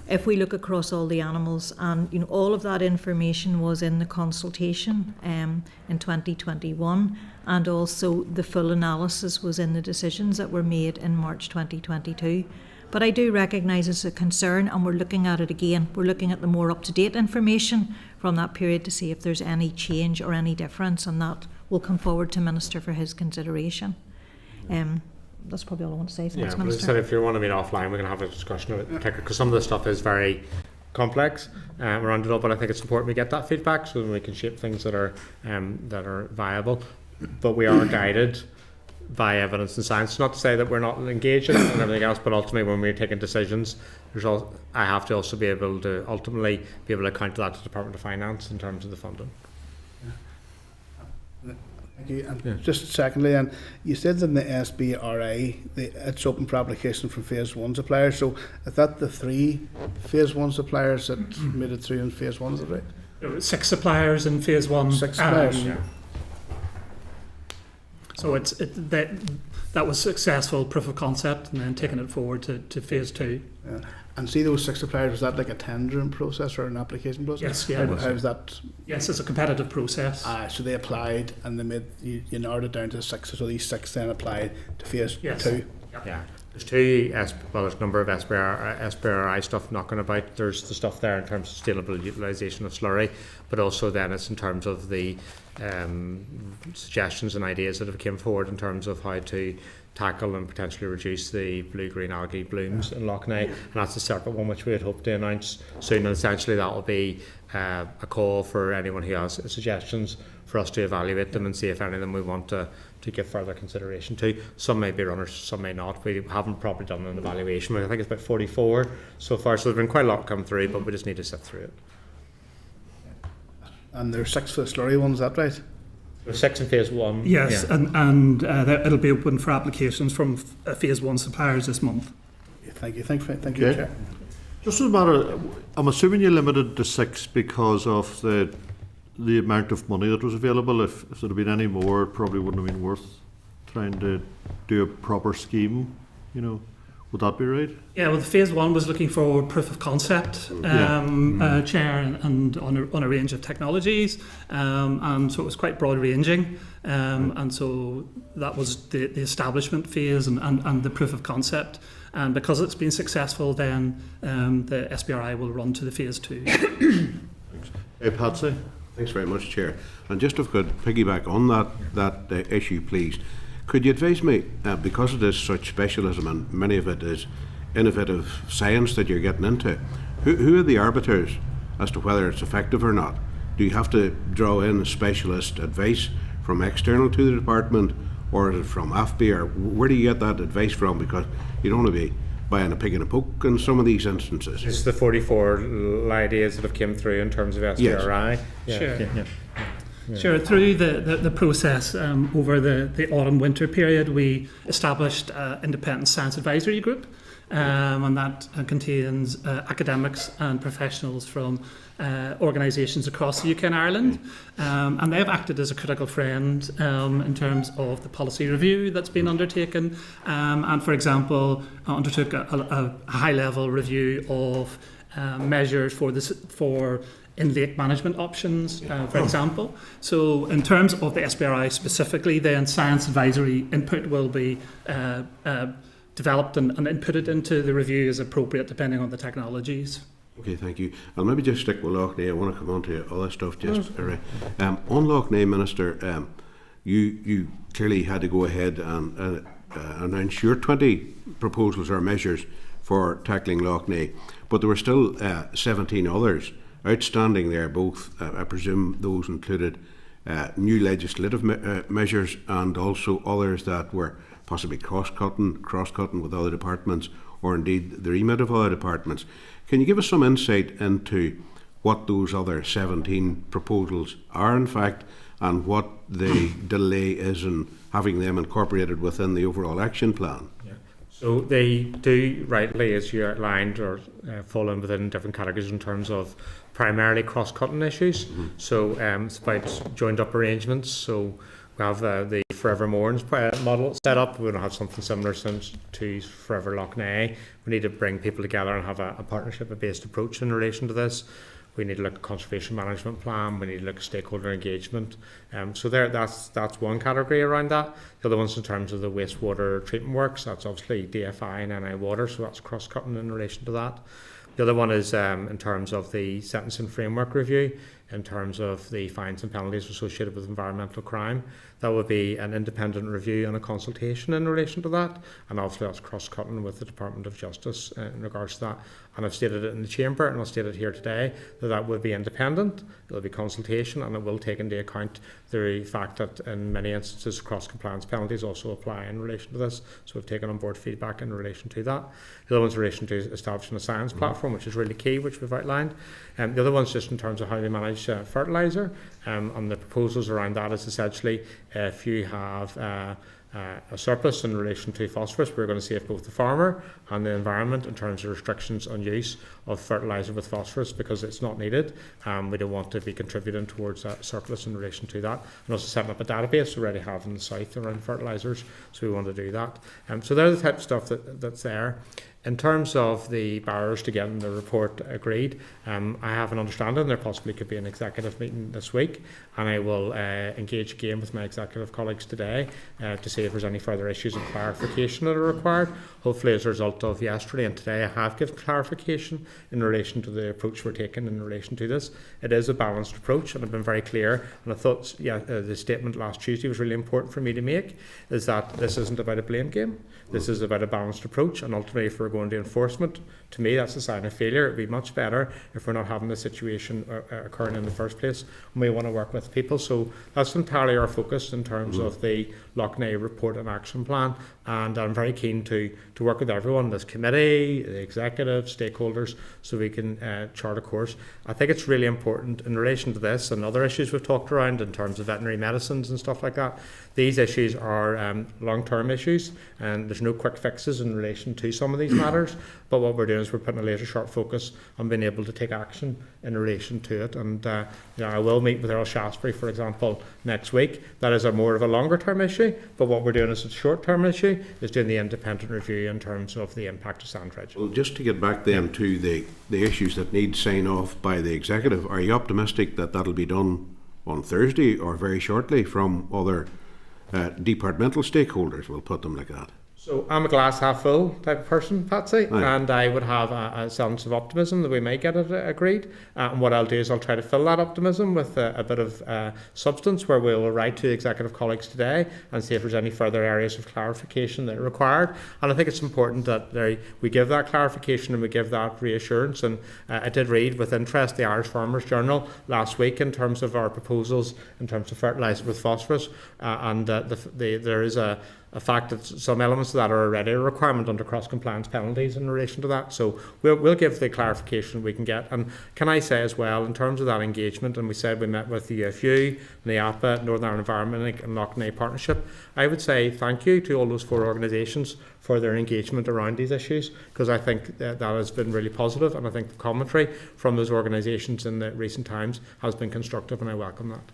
If we look across all the animals, and you know, all of that information was in the consultation in 2021, and also the full analysis was in the decisions that were made in March 2022. But I do recognise it's a concern, and we're looking at it again. We're looking at the more up-to-date information from that period to see if there's any change or any difference, and that will come forward to Minister for his consideration. That's probably all I want to say. Thanks, yeah, Minister. But if you want to meet offline, we can have a discussion of it, because some of the stuff is very complex around it all. But I think it's important we get that feedback so that we can shape things that are viable. But we are guided by evidence and science. Not to say that we're not engaged in it and everything else, but ultimately when we're taking decisions, I have to also be able to ultimately be able to account to that to the Department of Finance in terms of the funding. Thank you. And just secondly, and you said in the SBRI it's open for application from phase 1 suppliers. So is that the 3 phase 1 suppliers that made it through in phase 1? Is that right? There were 6 suppliers in phase 1. 6 suppliers. Yeah. So that was successful proof of concept, and then taking it forward to phase 2. Yeah. And see those 6 suppliers, was that like a tendering process or an application process? Yes, yeah. How's that? Yes, it's a competitive process. So they applied, and they made you narrowed it down to 6. So these 6 then applied to phase 2. Yeah. There's there's a number of SBRI stuff knocking about. There's the stuff there in terms of sustainable utilisation of slurry, but also then it's in terms of the suggestions and ideas that have come forward in terms of how to tackle and potentially reduce the blue-green algae blooms in Lough Neagh, and that's a separate one which we had hoped to announce soon. And essentially that will be a call for anyone who has suggestions for us to evaluate them and see if any of them we want to give further consideration to. Some may be runners, some may not. We haven't properly done an evaluation. I think it's about 44 so far, so there's been quite a lot come through, but we just need to sit through it. And there's 6 for the slurry ones, is that right? There's 6 in phase 1. Yes, yeah. and it'll be open for applications from phase 1 suppliers this month. Yeah, thank you, Chair. Just as a matter, I'm assuming you limited to 6 because of the amount of money that was available. If there had been any more, it probably wouldn't have been worth trying to do a proper scheme, you know, Would that be right? Yeah, well, phase 1 was looking for proof of concept, Chair, and on a range of technologies, and so it was quite broad ranging, and so that was the establishment phase and the proof of concept. And because it's been successful, then the SBRI will run to the phase 2. Hey, Patsy. Thanks very much, Chair. And just if I could piggyback on that issue, please. Could you advise me, because it is such specialism and many of it is innovative science that you're getting into, who are the arbiters as to whether it's effective or not? Do you have to draw in specialist advice from external to the department, or is it from AFBI, or where do you get that advice from? Because you don't want to be buying a pig in a poke in some of these instances. It's the 44 ideas that have come through in terms of SBRI. Yes. Sure. Sure. Through the process over the autumn-winter period, we established an independent science advisory group, and that contains academics and professionals from organisations across the UK and Ireland, and they've acted as a critical friend in terms of the policy review that's been undertaken, and, for example, undertook a high-level review of measures for in-lake management options, for example. So in terms of the SBRI specifically, then science advisory input will be developed and inputted into the review as appropriate depending on the technologies. Okay, thank you. I'll maybe just stick with Lough Neagh. I want to come on to other stuff just. On Lough Neagh, Minister, you clearly had to go ahead and announce your 20 proposals or measures for tackling Lough Neagh, but there were still 17 others outstanding there, both, I presume those included new legislative measures and also others that were possibly cross-cutting with other departments, or indeed the remit of other departments. Can you give us some insight into what those other 17 proposals are in fact, and what the delay is in having them incorporated within the overall action plan? So they do rightly, as you outlined, or fall in within different categories in terms of primarily cross-cutting issues. So it's about joined-up arrangements. So we have the Forever Mourns model set up. We don't have something similar to Forever Lough Neagh. We need to bring people together and have a partnership-based approach in relation to this. We need to look at conservation management plan. We need to look at stakeholder engagement. So that's one category around that. The other one's in terms of the wastewater treatment works. That's obviously DFI and NI water, so that's cross-cutting in relation to that. The other one is in terms of the sentencing framework review, in terms of the fines and penalties associated with environmental crime. That would be an independent review and a consultation in relation to that, and obviously that's cross-cutting with the Department of Justice in regards to that. And I've stated it in the Chamber, and I'll state it here today, that would be independent, it will be consultation, and it will take into account the fact that in many instances cross-compliance penalties also apply in relation to this, so we've taken on board feedback in relation to that. The other one's in relation to establishing a science platform, which is really key, which we've outlined. The other one's just in terms of how we manage fertiliser, and the proposals around that is essentially if you have a surplus in relation to phosphorus, we're going to save both the farmer and the environment in terms of restrictions on use of fertiliser with phosphorus because it's not needed. We don't want to be contributing towards that surplus in relation to that. And also setting up a database we already have in the south around fertilisers, so we want to do that. So they're the type of stuff that's there. In terms of the barriers to getting the report agreed, I have an understanding there possibly could be an executive meeting this week, and I will engage again with my executive colleagues today to see if there's any further issues of clarification that are required. Hopefully as a result of yesterday and today I have given clarification in relation to the approach we're taking in relation to this. It is a balanced approach, and I've been very clear, and I thought the statement last Tuesday was really important for me to make, is that this isn't about a blame game. This is about a balanced approach, and ultimately if we're going to enforcement, to me that's a sign of failure. It would be much better if we're not having this situation occurring in the first place, and we want to work with people. So that's entirely our focus in terms of the Lough Neagh report and action plan, and I'm very keen to work with everyone, this committee, the executive, stakeholders, so we can chart a course. I think it's really important in relation to this and other issues we've talked around in terms of veterinary medicines and stuff like that. These issues are long-term issues, and there's no quick fixes in relation to some of these matters, but what we're doing is we're putting a laser sharp focus on being able to take action in relation to it. And I will meet with Earl Shaftesbury, for example, next week. That is more of a longer term issue, but what we're doing is a short term issue, is doing the independent review review in terms of the impact of sandridge. Well, just to get back then to the issues that need sign off by the executive, are you optimistic that that'll be done on Thursday or very shortly from other departmental stakeholders? We'll put them like that. So I'm a glass half full type of person, Patsy, and I would have a sense of optimism that we may get it agreed. And what I'll do is I'll try to fill that optimism with a bit of substance, where we will write to the executive colleagues today and see if there's any further areas of clarification that are required. And I think it's important that we give that clarification and we give that reassurance. And I did read with interest the Irish Farmers Journal last week in terms of our proposals in terms of fertiliser with phosphorus, and there is a fact that some elements of that are already a requirement under cross-compliance penalties in relation to that. So we'll give the clarification we can get. And can I say as well, in terms of that engagement, and we said we met with the UFU, NIAPA, Northern Ireland Environment and Lough Neagh Partnership, I would say thank you to all those 4 organisations for their engagement around these issues, because I think that has been really positive, and I think the commentary from those organisations in the recent times has been constructive, and I welcome that.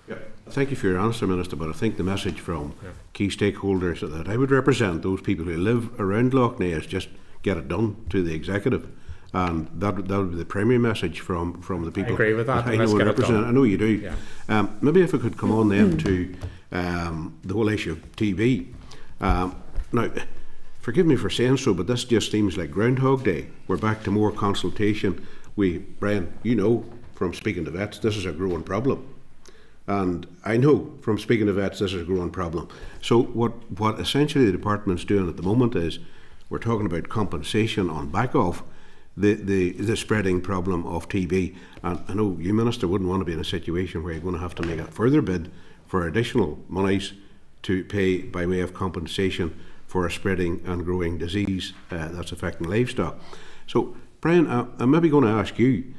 Yeah. Thank you for your answer, Minister, but I think the message from key stakeholders that I would represent, those people who live around Lough Neagh, is just get it done to the executive, and that would be the primary message from the people. I agree with that. I know we represent. I know you do. Yeah. Maybe if I could come on then to the whole issue of TB. Now, forgive me for saying so, but this just seems like Groundhog Day. We're back to more consultation. Brian, you know from speaking to vets, this is a growing problem. And I know from speaking to vets, this is a growing problem. So what essentially the department's doing at the moment is we're talking about compensation on back of the spreading problem of TB. And I know you, Minister, wouldn't want to be in a situation where you're going to have to make a further bid for additional monies to pay by way of compensation for a spreading and growing disease that's affecting livestock. So, Brian, I'm maybe going to ask you,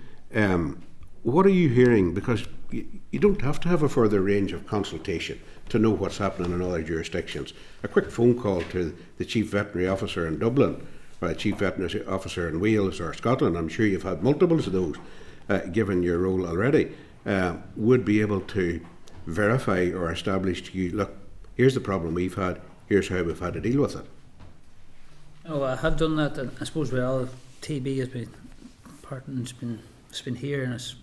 what are you hearing? Because you don't have to have a further range of consultation to know what's happening in other jurisdictions. A quick phone call to the Chief Veterinary Officer in Dublin, or the Chief Veterinary Officer in Wales or Scotland, I'm sure you've had multiples of those given your role already, would be able to verify or establish to you, look, here's the problem we've had, here's how we've had to deal with it. Oh, I have done that, and I suppose TB has been part, and it's been here, and it's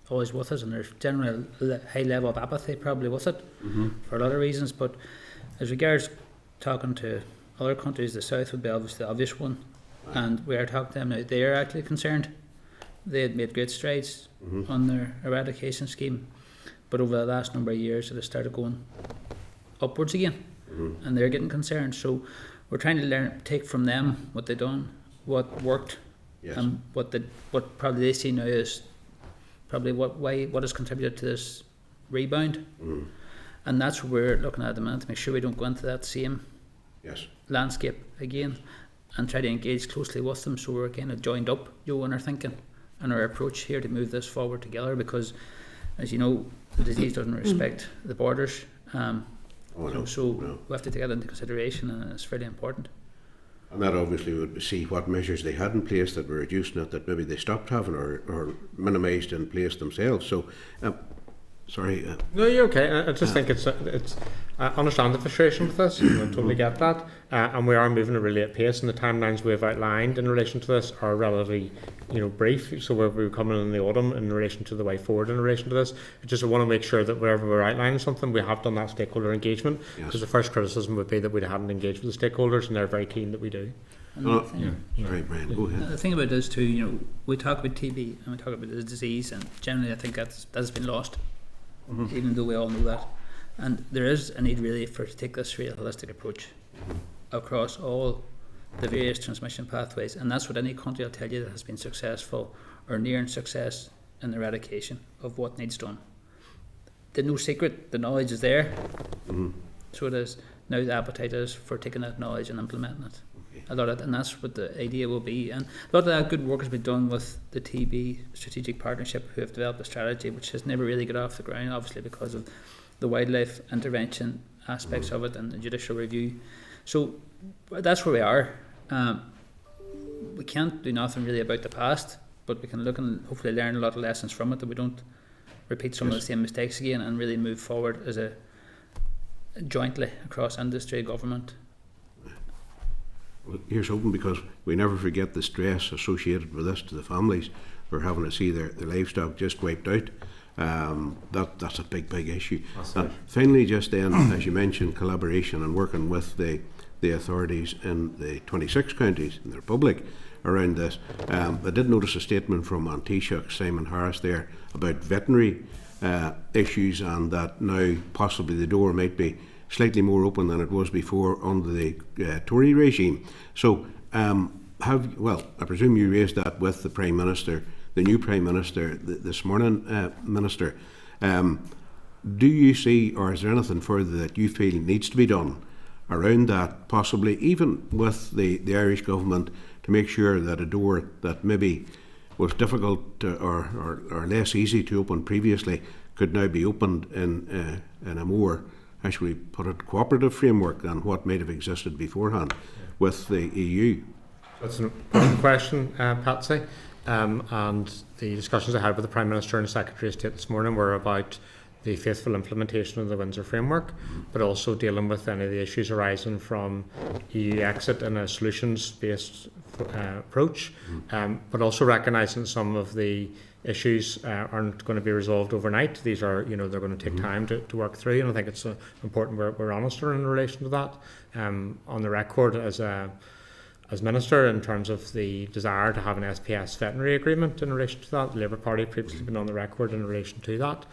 always with us, and there's generally a high level of apathy probably with it for a lot of reasons. But as regards talking to other countries, the South would be obviously the obvious one, and we are talking to them now. They are actually concerned. They had made great strides on their eradication scheme, but over the last number of years it has started going upwards again, and they're getting concerned. So we're trying to take from them what they've done, what worked, and what probably they see now is probably what has contributed to this rebound, and that's what we're looking at the moment, to make sure we don't go into that same landscape again, and try to engage closely with them, so we're kind of joined up, in our thinking and our approach here to move this forward together, because as you know, the disease doesn't respect the borders, so we have to take that into consideration, and it's fairly important. And that obviously would see what measures they had in place that were reducing it, that maybe they stopped having or minimised in place themselves. So, sorry. No, you're okay. I just think it's. I understand the frustration with this. I totally get that. And we are moving really at pace, and the timelines we've outlined in relation to this are relatively, brief. So we're coming in the autumn in relation to the way forward in relation to this. I just want to make sure that wherever we're outlining something, we have done that stakeholder engagement. Because the first criticism would be that we hadn't engaged with the stakeholders, and they're very keen that we do. Sorry, Brian, go ahead. The thing about this too, we talk about TB and we talk about the disease, and generally I think that's been lost, even though we all know that. And there is a need really to take this real holistic approach across all the various transmission pathways, and that's what any country will tell you that has been successful or nearing success in the eradication of what needs done. There's no secret, the knowledge is there, so it is. Now the appetite is for taking that knowledge and implementing it. A lot of, and that's what the idea will be. And a lot of that good work has been done with the TB Strategic Partnership, who have developed a strategy which has never really got off the ground, obviously because of the wildlife intervention aspects of it and the judicial review. So that's where we are. We can't do nothing really about the past, but we can look and hopefully learn a lot of lessons from it, that we don't repeat some of the same mistakes again, and really move forward as a jointly across industry, government. here's hoping, because we never forget the stress associated with this to the families who are having to see their livestock just wiped out. That's a big issue. And finally, just then, as you mentioned, collaboration and working with the authorities in the 26 counties in the Republic around this. I did notice a statement from An Taoiseach Simon Harris there about veterinary issues, and that now possibly the door might be slightly more open than it was before under the Tory regime. So, I presume you raised that with the Prime Minister, the new Prime Minister, this morning, Minister. Do you see, or is there anything further that you feel needs to be done around that, possibly even with the Irish Government, to make sure that a door that maybe was difficult or less easy to open previously could now be opened in a more, how should we put it, cooperative framework than what might have existed beforehand with the EU? That's an important question, Patsy. And the discussions I had with the Prime Minister and the Secretary of State this morning were about the faithful implementation of the Windsor Framework, but also dealing with any of the issues arising from EU exit in a solutions-based approach, but also recognising some of the issues aren't going to be resolved overnight. These are, they're going to take time to work through, and I think it's important we're honest in relation to that. On the record as Minister, in terms of the desire to have an SPS veterinary agreement in relation to that, the Labour Party previously been on the record in relation to that.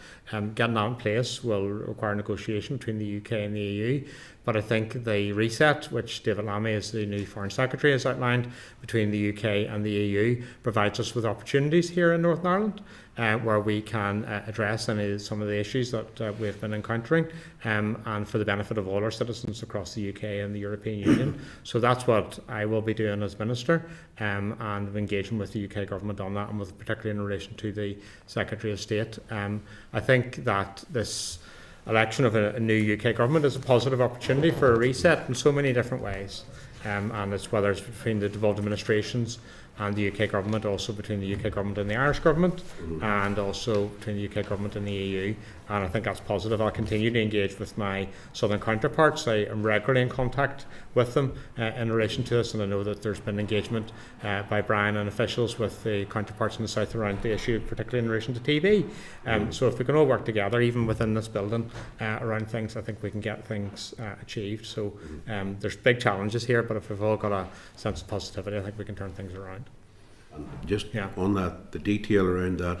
Getting that in place will require negotiation between the UK and the EU, but I think the reset, which David Lammy, as the new Foreign Secretary, has outlined between the UK and the EU, provides us with opportunities here in Northern Ireland, where we can address some of the issues that we've been encountering, and for the benefit of all our citizens across the UK and the European Union. So that's what I will be doing as Minister, and engaging with the UK Government on that, and with particularly in relation to the Secretary of State. I think that this election of a new UK Government is a positive opportunity for a reset in so many different ways. And it's whether it's between the devolved administrations and the UK Government, also between the UK Government and the Irish Government, and also between the UK Government and the EU. And I think that's positive. I'll continue to engage with my southern counterparts. I am regularly in contact with them in relation to this, and I know that there's been engagement by Brian and officials with the counterparts in the south around the issue, particularly in relation to TB. So if we can all work together, even within this building, around things, I think we can get things achieved. So there's big challenges here, but if we've all got a sense of positivity, I think we can turn things around. And just on that, the detail around that,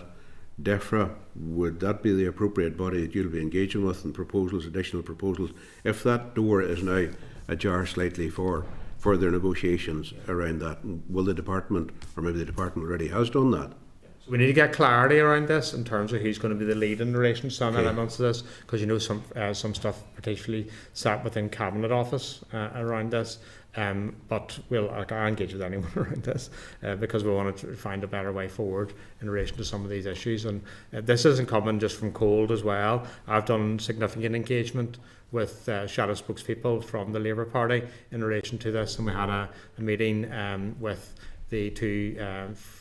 DEFRA, would that be the appropriate body that you'll be engaging with in proposals, additional proposals, if that door is now ajar slightly for further negotiations around that? Will the Department, or maybe the Department already has done that? So we need to get clarity around this in terms of who's going to be the lead in relation to some elements of this, because some stuff particularly sat within Cabinet Office around this. But I'll engage with anyone around this because we want to find a better way forward in relation to some of these issues. And this isn't coming just from cold as well. I've done significant engagement with shadow spokespeople from the Labour Party in relation to this, and we had a meeting with the two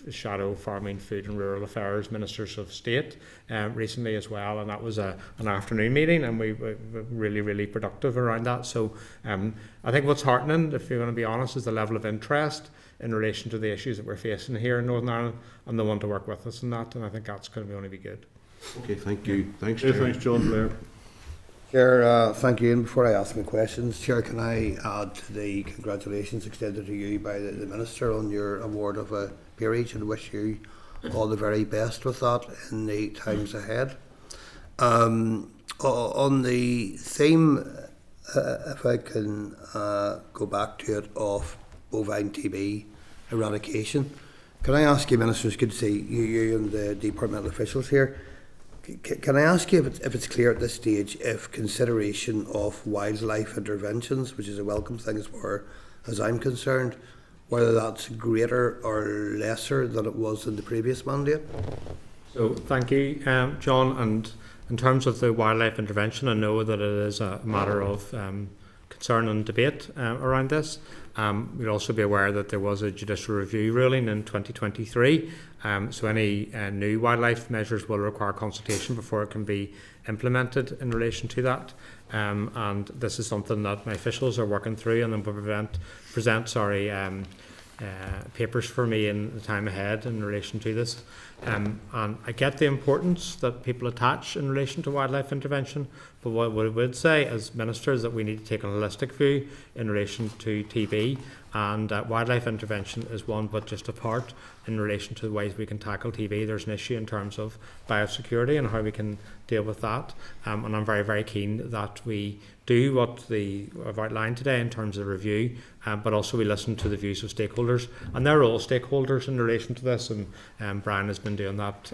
shadow farming, food and rural affairs ministers of state recently as well, and that was an afternoon meeting, and we were really productive around that. So I think what's heartening, if you're going to be honest, is the level of interest in relation to the issues that we're facing here in Northern Ireland, and they want to work with us in that, and I think that's going to only be good. Okay, thank you. Thanks, Chair. Thanks, John Blair. Chair, thank you. And before I ask my questions, Chair, can I add to the congratulations extended to you by the Minister on your award of a peerage, and wish you all the very best with that in the times ahead. On the theme, if I can go back to it, of bovine TB eradication, can I ask you, Minister, it's good to see you and the departmental officials here. Can I ask you if it's clear at this stage if consideration of wildlife interventions, which is a welcome thing as far as I'm concerned, whether that's greater or lesser than it was in the previous mandate? So thank you, John. And in terms of the wildlife intervention, I know that it is a matter of concern and debate around this. We'll also be aware that there was a judicial review ruling in 2023, so any new wildlife measures will require consultation before it can be implemented in relation to that. And this is something that my officials are working through, and then will present papers for me in the time ahead in relation to this. And I get the importance that people attach in relation to wildlife intervention, but what I would say as Minister is that we need to take a holistic view in relation to TB, and wildlife intervention is one but just a part in relation to the ways we can tackle TB. There's an issue in terms of biosecurity and how we can deal with that, and I'm very, very keen that we do what I've outlined today in terms of review, but also we listen to the views of stakeholders, and they're all stakeholders in relation to this, and Brian has been doing that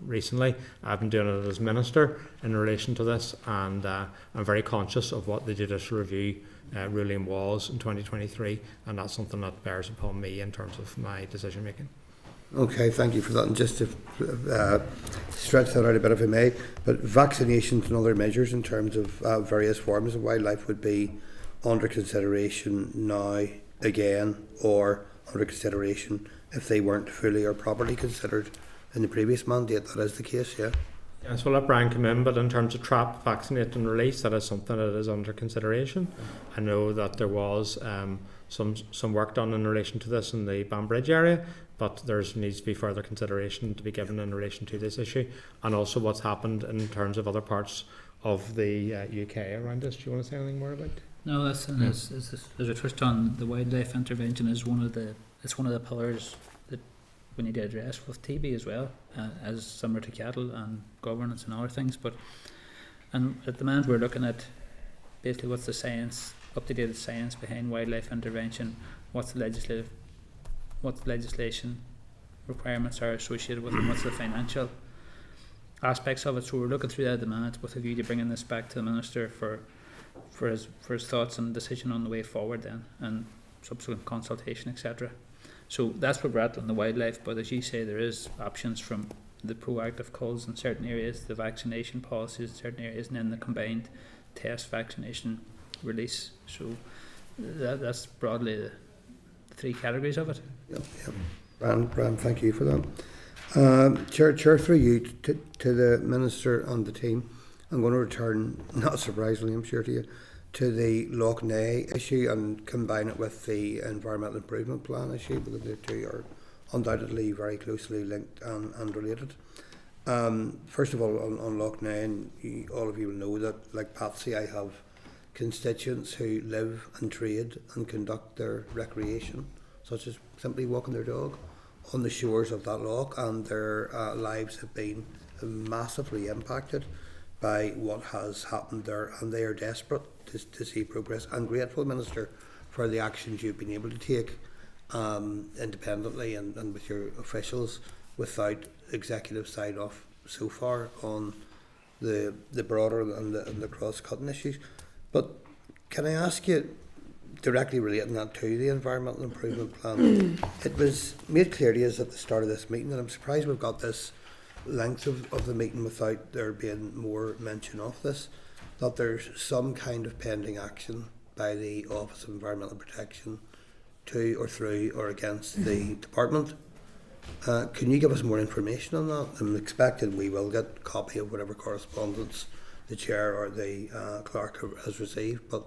recently. I've been doing it as Minister in relation to this, and I'm very conscious of what the judicial review ruling was in 2023, and that's something that bears upon me in terms of my decision making. Okay, thank you for that. And just to stretch that out a bit, if I may, but vaccinations and other measures in terms of various forms of wildlife would be under consideration now again, or under consideration if they weren't fully or properly considered in the previous mandate. That is the case, yeah? Yes, we'll let Brian come in, but in terms of trap, vaccinate and release, that is something that is under consideration. I know that there was some work done in relation to this in the Banbridge area, but there needs to be further consideration to be given in relation to this issue, and also what's happened in terms of other parts of the UK around this. Do you want to say anything more about it? No, that's as I touched on, the wildlife intervention is one of the pillars that we need to address with TB as well, as similar to cattle and governance and other things. And at the moment we're looking at basically what's the science, up-to-date science behind wildlife intervention, what the legislation requirements are associated with, and what's the financial aspects of it. So we're looking through that at the moment with a view to bringing this back to the Minister for his thoughts and decision on the way forward then, and subsequent consultation, etc. So that's where we're at on the wildlife, but as you say, there is options from the proactive culls in certain areas, the vaccination policies in certain areas, and then the combined test, vaccination, release. So that's broadly the three categories of it. Yep. Bram, thank you for that. Chair, through you to the Minister and the team, I'm going to return, not surprisingly I'm sure to you, to the Lough Neagh issue and combine it with the Environmental Improvement Plan issue, because the two are undoubtedly very closely linked and related. First of all, on Lough Neagh, and all of you will know that, like Patsy, I have constituents who live and trade and conduct their recreation, such as simply walking their dog, on the shores of that loch, and their lives have been massively impacted by what has happened there, and they are desperate to see progress, and grateful, Minister, for the actions you've been able to take independently and with your officials without executive sign-off so far on the broader and the cross-cutting issues. But can I ask you, directly relating that to the Environmental Improvement Plan, it was made clear to us at the start of this meeting, and I'm surprised we've got this length of the meeting without there being more mention of this, that there's some kind of pending action by the Office of Environmental Protection to or through or against the Department. Can you give us more information on that? I'm expecting we will get a copy of whatever correspondence the Chair or the Clerk has received, but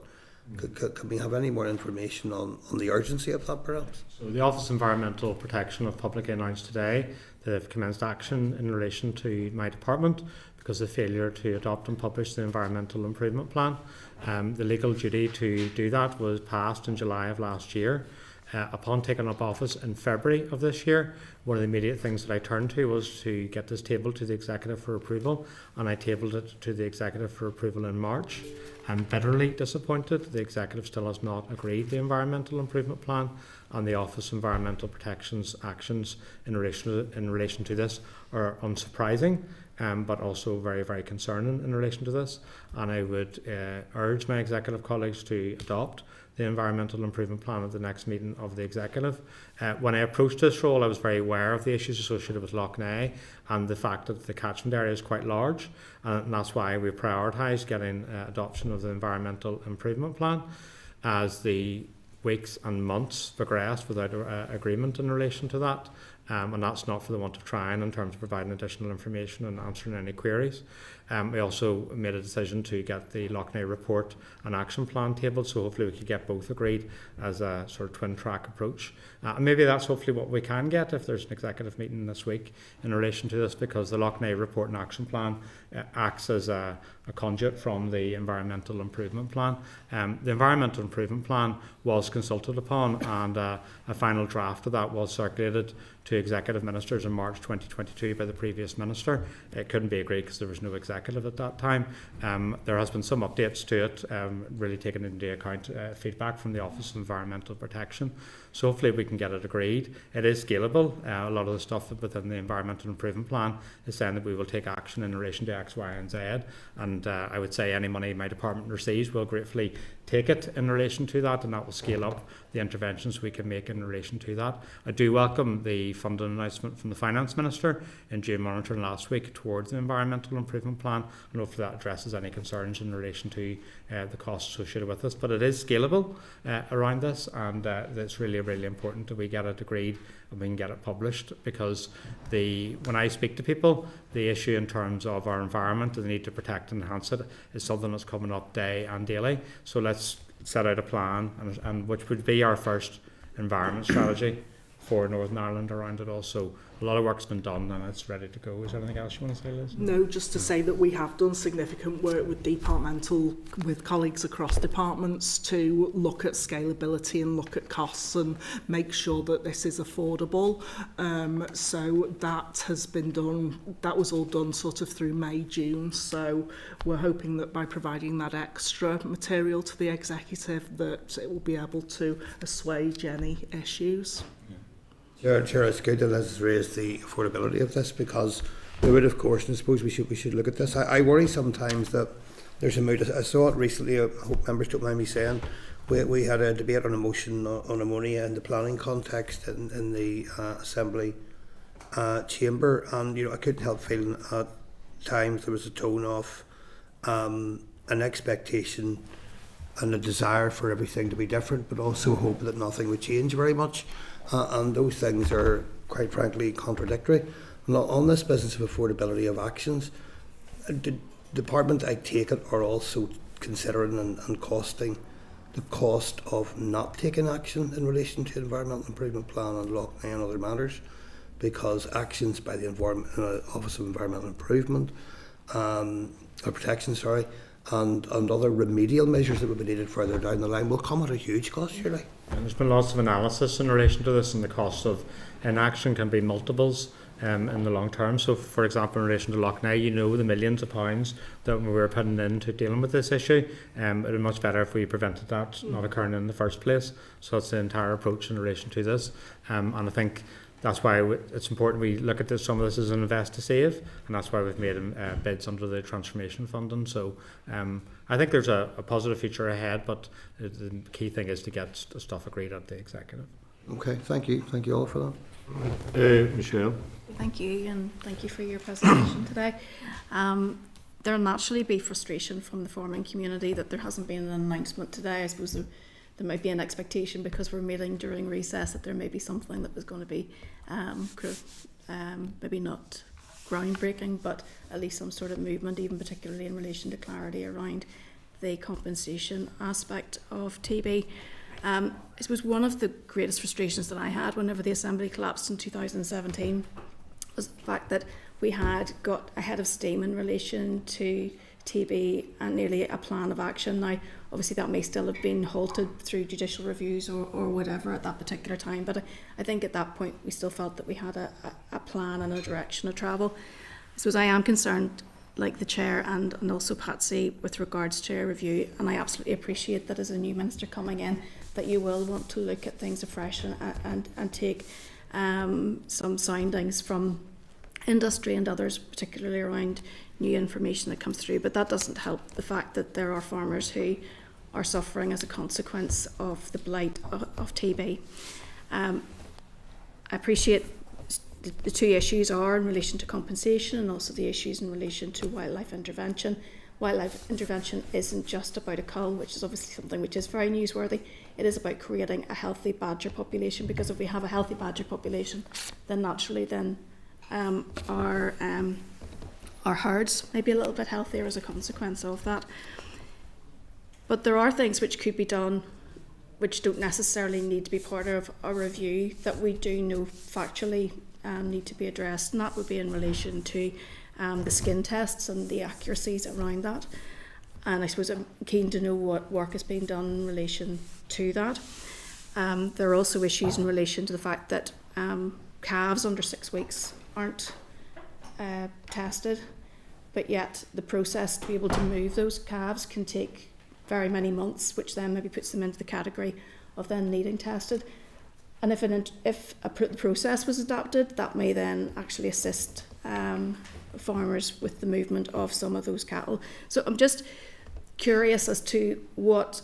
can we have any more information on the urgency of that, perhaps? So the Office of Environmental Protection have publicly announced today that they've commenced action in relation to my department because of failure to adopt and publish the Environmental Improvement Plan. The legal duty to do that was passed in July of last year. Upon taking up office in February of this year, one of the immediate things that I turned to was to get this tabled to the Executive for approval, and I tabled it to the Executive for approval in March. I'm bitterly disappointed the Executive still has not agreed the Environmental Improvement Plan, and the Office of Environmental Protection's actions in relation to this are unsurprising, but also very, very concerning in relation to this. And I would urge my Executive colleagues to adopt the Environmental Improvement Plan at the next meeting of the Executive. When I approached this role, I was very aware of the issues associated with Lough Neagh and the fact that the catchment area is quite large, and that's why we prioritised getting adoption of the Environmental Improvement Plan. As the weeks and months progressed without agreement in relation to that, and that's not for the want of trying in terms of providing additional information and answering any queries. We also made a decision to get the Lough Neagh report and action plan tabled, so hopefully we could get both agreed as a sort of twin track approach. And maybe that's hopefully what we can get if there's an executive meeting this week in relation to this, because the Lough Neagh report and action plan acts as a conduit from the Environmental Improvement Plan. The Environmental Improvement Plan was consulted upon, and a final draft of that was circulated to executive ministers in March 2022 by the previous minister. It couldn't be agreed because there was no executive at that time. There has been some updates to it, really taking into account feedback from the Office of Environmental Protection. So hopefully we can get it agreed. It is scalable. A lot of the stuff within the Environmental Improvement Plan is saying that we will take action in relation to X, Y and Z, and I would say any money my department receives will gratefully take it in relation to that, and that will scale up the interventions we can make in relation to that. I do welcome the funding announcement from the Finance Minister in June monitoring last week towards the Environmental Improvement Plan, and hopefully that addresses any concerns in relation to the costs associated with this. But it is scalable around this, and it's really, really important that we get it agreed and we can get it published, because when I speak to people, the issue in terms of our environment and the need to protect and enhance it is something that's coming up day and daily. So let's set out a plan, and which would be our first environment strategy for Northern Ireland around it all. So a lot of work's been done and it's ready to go. Is there anything else you want to say, Liz? No, just to say that we have done significant work with Departmental, with colleagues across departments, to look at scalability and look at costs and make sure that this is affordable. So that has been done, that was all done sort of through May, June. So we're hoping that by providing that extra material to the executive, that it will be able to assuage any issues. Chair, it's good that Liz has raised the affordability of this, because we would, of course, and I suppose we should look at this. I worry sometimes that there's a mood. I saw it recently. I hope members don't mind me saying we had a debate on a motion on ammonia in the planning context in the Assembly chamber, and I couldn't help feeling at times there was a tone of an expectation and a desire for everything to be different, but also hope that nothing would change very much. And those things are, quite frankly, contradictory. On this business of affordability of actions, the department, I take it, are also considering and costing the cost of not taking action in relation to the Environmental Improvement Plan and Lough Neagh and other matters, because actions by the Office of Environmental Improvement or Protection, and other remedial measures that would be needed further down the line will come at a huge cost, surely. And there's been lots of analysis in relation to this, and the cost of inaction can be multiples in the long term. So, for example, in relation to Lough Neagh, the millions of pounds that we were putting into dealing with this issue, it would be much better if we prevented that not occurring in the first place. So that's the entire approach in relation to this. And I think that's why it's important we look at some of this as an invest to save, and that's why we've made bids under the transformation funding. So I think there's a positive future ahead, but the key thing is to get stuff agreed at the executive. Okay, thank you all for that. Michelle. Thank you, and thank you for your presentation today. There'll naturally be frustration from the farming community that there hasn't been an announcement today. I suppose there might be an expectation, because we're meeting during recess, that there may be something that was going to be maybe not groundbreaking, but at least some sort of movement, even particularly in relation to clarity around the compensation aspect of TB. I suppose one of the greatest frustrations that I had whenever the Assembly collapsed in 2017 was the fact that we had got ahead of steam in relation to TB and nearly a plan of action. Now, obviously that may still have been halted through judicial reviews or whatever at that particular time, but I think at that point we still felt that we had a plan and a direction of travel. I suppose I am concerned, like the Chair and also Patsy, with regards to a review, and I absolutely appreciate that as a new Minister coming in that you will want to look at things afresh and take some soundings from industry and others, particularly around new information that comes through, but that doesn't help the fact that there are farmers who are suffering as a consequence of the blight of TB. I appreciate the two issues are in relation to compensation and also the issues in relation to wildlife intervention, wildlife intervention isn't just about a cull, which is obviously something which is very newsworthy. It is about creating a healthy badger population, because if we have a healthy badger population, then naturally then our herds may be a little bit healthier as a consequence of that. But there are things which could be done which don't necessarily need to be part of a review that we do know factually need to be addressed, and that would be in relation to the skin tests and the accuracies around that. And I suppose I'm keen to know what work is being done in relation to that. There are also issues in relation to the fact that calves under 6 weeks aren't tested, but yet the process to be able to move those calves can take very many months, which then maybe puts them into the category of then needing tested. And if the process was adapted, that may then actually assist farmers with the movement of some of those cattle. So I'm just curious as to what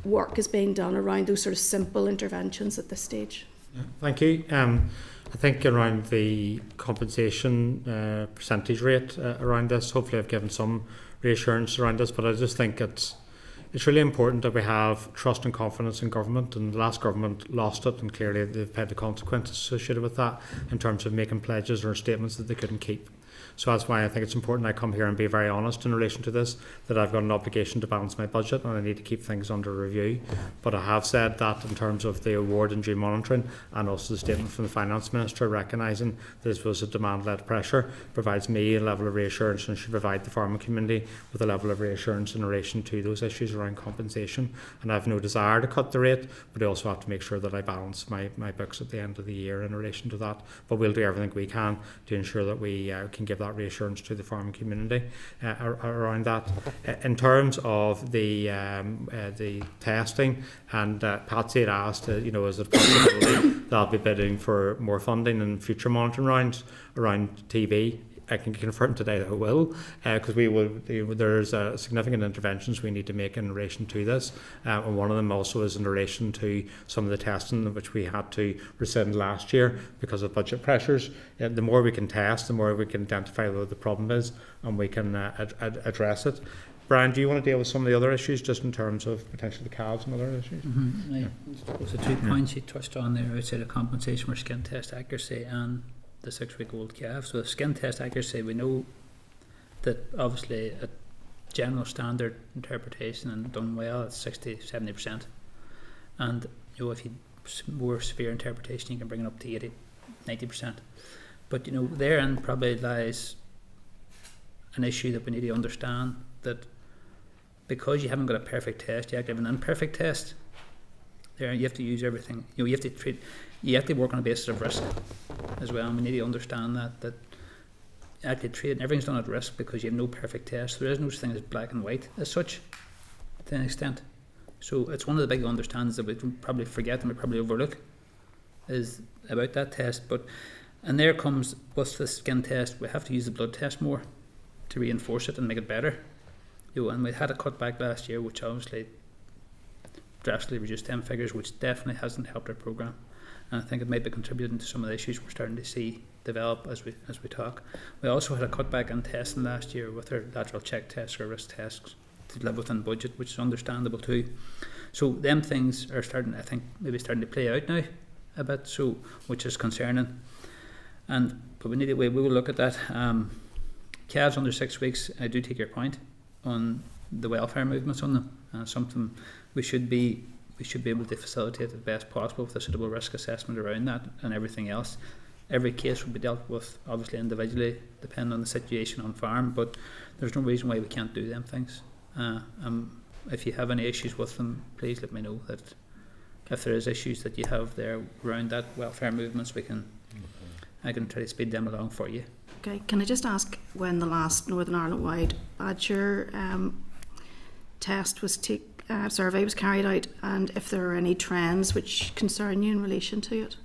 work is being done around those sort of simple interventions at this stage. Yeah, thank you. I think around the compensation percentage rate around this, hopefully I've given some reassurance around this, but I just think it's really important that we have trust and confidence in government, and the last government lost it, and clearly they've paid the consequences associated with that in terms of making pledges or statements that they couldn't keep. So that's why I think it's important I come here and be very honest in relation to this, that I've got an obligation to balance my budget and I need to keep things under review. But I have said that in terms of the award and due monitoring, and also the statement from the Finance Minister recognising this was a demand-led pressure, provides me a level of reassurance, and should provide the farming community with a level of reassurance in relation to those issues around compensation. And I have no desire to cut the rate, but I also have to make sure that I balance my books at the end of the year in relation to that. But we'll do everything we can to ensure that we can give that reassurance to the farming community around that. In terms of the testing, and Patsy had asked, is it possible that I'll be bidding for more funding in future monitoring rounds around TB? I can confirm today that I will, because there's significant interventions we need to make in relation to this, and one of them also is in relation to some of the testing which we had to rescind last year because of budget pressures. The more we can test, the more we can identify what the problem is, and we can address it. Brian, do you want to deal with some of the other issues, just in terms of potentially the calves and other issues? Mm-hmm. There's the 2 points you touched on there outside of compensation for skin test accuracy and the 6-week-old calf. So the skin test accuracy, we know that obviously a general standard interpretation and done well, it's 60-70%. And if you more severe interpretation, you can bring it up to 80-90%. But therein probably lies an issue that we need to understand, that because you haven't got a perfect test, you actually have an imperfect test. There you have to use everything. You have to treat. You have to work on a basis of risk as well, and we need to understand that actually trade, everything's done at risk because you have no perfect test. There is no such thing as black and white as such, to an extent. So it's one of the big understandings that we probably forget and we probably overlook is about that test. And there comes with the skin test, we have to use the blood test more to reinforce it and make it better. And we had a cutback last year, which obviously drastically reduced them figures, which definitely hasn't helped our programme. And I think it might be contributing to some of the issues we're starting to see develop as we talk. We also had a cutback on testing last year with our lateral check tests or risk tests to live within budget, which is understandable too. So them things are starting to play out now a bit, so which is concerning. But we will look at that. Calves under 6 weeks, I do take your point on the welfare movements on them, and something we should be able to facilitate the best possible with a suitable risk assessment around that and everything else. Every case will be dealt with obviously individually, depending on the situation on farm, but there's no reason why we can't do them things. If you have any issues with them, please let me know. That if there is issues that you have there around that welfare movements, I can try to speed them along for you. Okay, can I just ask when the last Northern Ireland-wide badger test was survey was carried out, and if there are any trends which concern you in relation to it?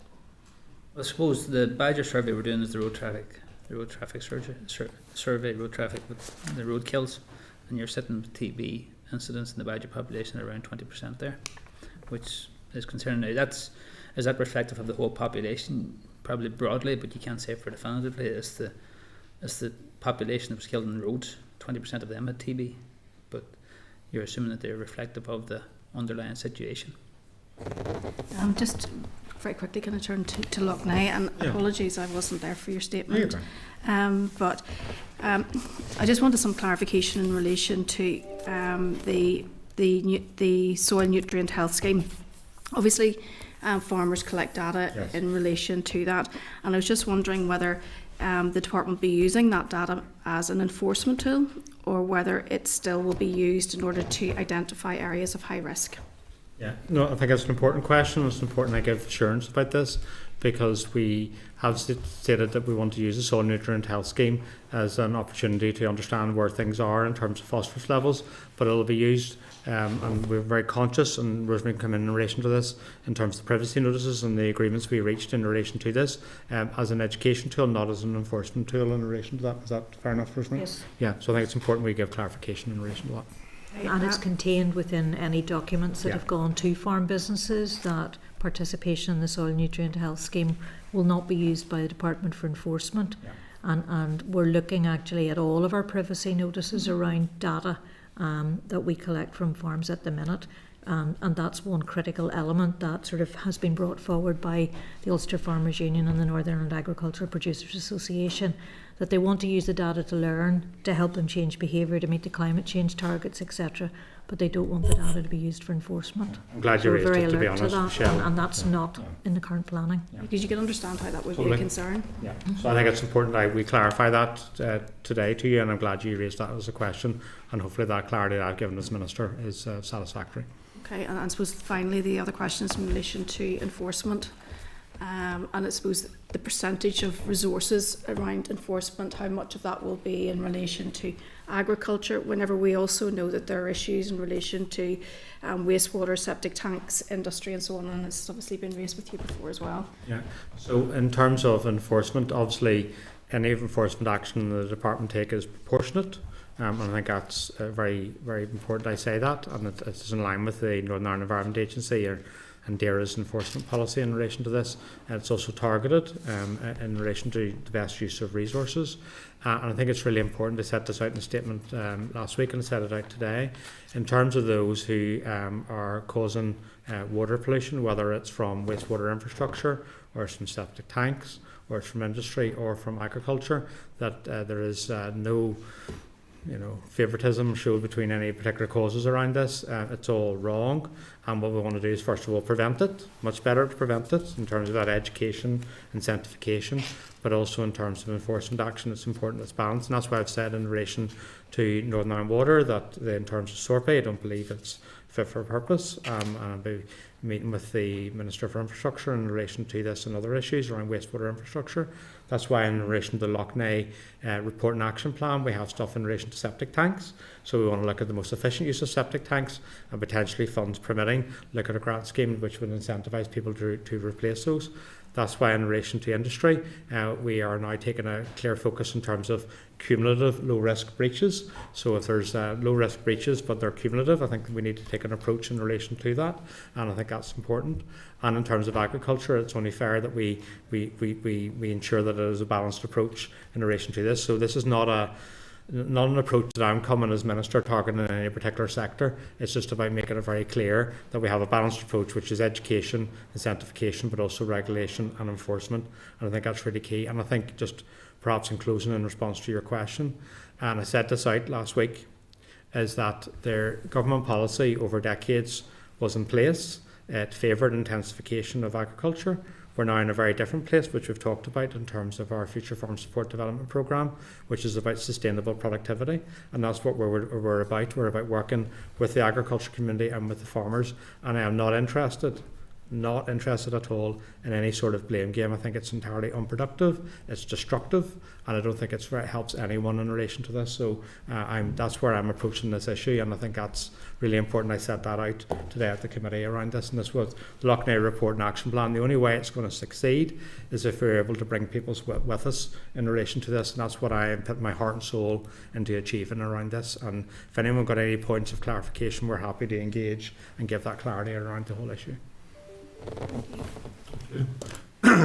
I suppose the badger survey we're doing is the road traffic survey, road traffic with the road kills, and you're sitting with TB incidents in the badger population at around 20% there, which is concerning. Now, is that reflective of the whole population? Probably broadly, but you can't say for definitively. It's the population that was killed on the roads 20% of them had TB, but you're assuming that they're reflective of the underlying situation. Just very quickly, can I turn to Lough Neagh? And apologies, I wasn't there for your statement. But I just wanted some clarification in relation to the soil nutrient health scheme. Obviously, farmers collect data in relation to that, and I was just wondering whether the department will be using that data as an enforcement tool, or whether it still will be used in order to identify areas of high risk. Yeah, no, I think it's an important question. It's important I give assurance about this, because we have stated that we want to use the soil nutrient health scheme as an opportunity to understand where things are in terms of phosphorus levels, but it will be used, and we're very conscious, and Rosemary can come in relation to this, in terms of the privacy notices and the agreements we reached in relation to this, as an education tool, not as an enforcement tool in relation to that. Is that fair enough, Rosemary? Yes. Yeah, so I think it's important we give clarification in relation to that. And it's contained within any documents that have gone to farm businesses that participation in the soil nutrient health scheme will not be used by the department for enforcement. And we're looking actually at all of our privacy notices around data that we collect from farms at the minute. And that's one critical element that sort of has been brought forward by the Ulster Farmers Union and the Northern Ireland Agricultural Producers Association, that they want to use the data to learn, to help them change behaviour, to meet the climate change targets, etc. But they don't want the data to be used for enforcement. I'm glad you raised it, to be honest, Michelle. And that's not in the current planning. Because you can understand how that would be a concern. Yeah, so I think it's important that we clarify that today to you, and I'm glad you raised that as a question, and hopefully that clarity that I've given as Minister is satisfactory. Okay, and I suppose finally the other question is in relation to enforcement. And I suppose the percentage of resources around enforcement, how much of that will be in relation to agriculture, whenever we also know that there are issues in relation to wastewater, septic tanks, industry and so on, and it's obviously been raised with you before as well. Yeah, so in terms of enforcement, obviously any enforcement action the department take is proportionate. And I think that's very, very important I say that, and it's in line with the Northern Ireland Environment Agency and DAERA's enforcement policy in relation to this. And it's also targeted in relation to the best use of resources. And I think it's really important to set this out in a statement last week, and set it out today, in terms of those who are causing water pollution, whether it's from wastewater infrastructure, or it's from septic tanks, or it's from industry, or from agriculture, that there is no favouritism showed between any particular causes around this. It's all wrong, and what we want to do is first of all prevent it. Much better to prevent it in terms of that education, incentivification, but also in terms of enforcement action. It's important it's balanced, and that's why I've said in relation to Northern Ireland Water that in terms of Sorpay, I don't believe it's fit for purpose, and I'll be meeting with the Minister for Infrastructure in relation to this and other issues around wastewater infrastructure. That's why in relation to the Lough Neagh report and action plan, we have stuff in relation to septic tanks. So we want to look at the most efficient use of septic tanks, and potentially funds permitting, look at a grant scheme which would incentivise people to replace those. That's why in relation to industry, we are now taking a clear focus in terms of cumulative low-risk breaches. So if there's low-risk breaches but they're cumulative, I think we need to take an approach in relation to that, and I think that's important. And in terms of agriculture, it's only fair that we ensure that it is a balanced approach in relation to this. So this is not an approach that I'm coming as Minister targeting in any particular sector. It's just about making it very clear that we have a balanced approach, which is education, incentivification, but also regulation and enforcement. And I think that's really key. And I think just perhaps in closing, in response to your question, and I set this out last week, is that their government policy over decades was in place. It favoured intensification of agriculture. We're now in a very different place, which we've talked about in terms of our Future Farm Support Development Programme, which is about sustainable productivity, and that's what we're about. We're about working with the agriculture community and with the farmers, and I am not interested at all in any sort of blame game. I think it's entirely unproductive, it's destructive, and I don't think it helps anyone in relation to this. So that's where I'm approaching this issue, and I think that's really important. I set that out today at the committee around this, and this was the Lough Neagh report and action plan. The only way it's going to succeed is if we're able to bring people with us in relation to this, and that's what I put my heart and soul into achieving around this. And if anyone got any points of clarification, we're happy to engage and give that clarity around the whole issue.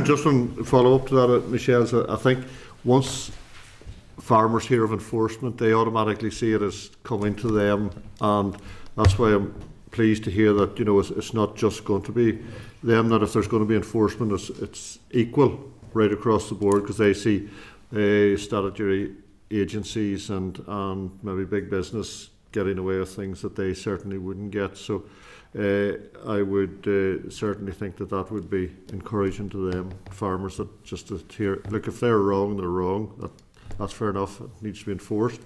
Just one follow up to that, Michelle. So I think once farmers hear of enforcement, they automatically see it as coming to them, and that's why I'm pleased to hear that, you know, it's not just going to be them, that if there's going to be enforcement, it's equal right across the board, because they see statutory agencies and maybe big business getting away with things that they certainly wouldn't get. So I would certainly think that would be encouraging to them, farmers, that just to hear, look, if they're wrong, they're wrong. That's fair enough. It needs to be enforced,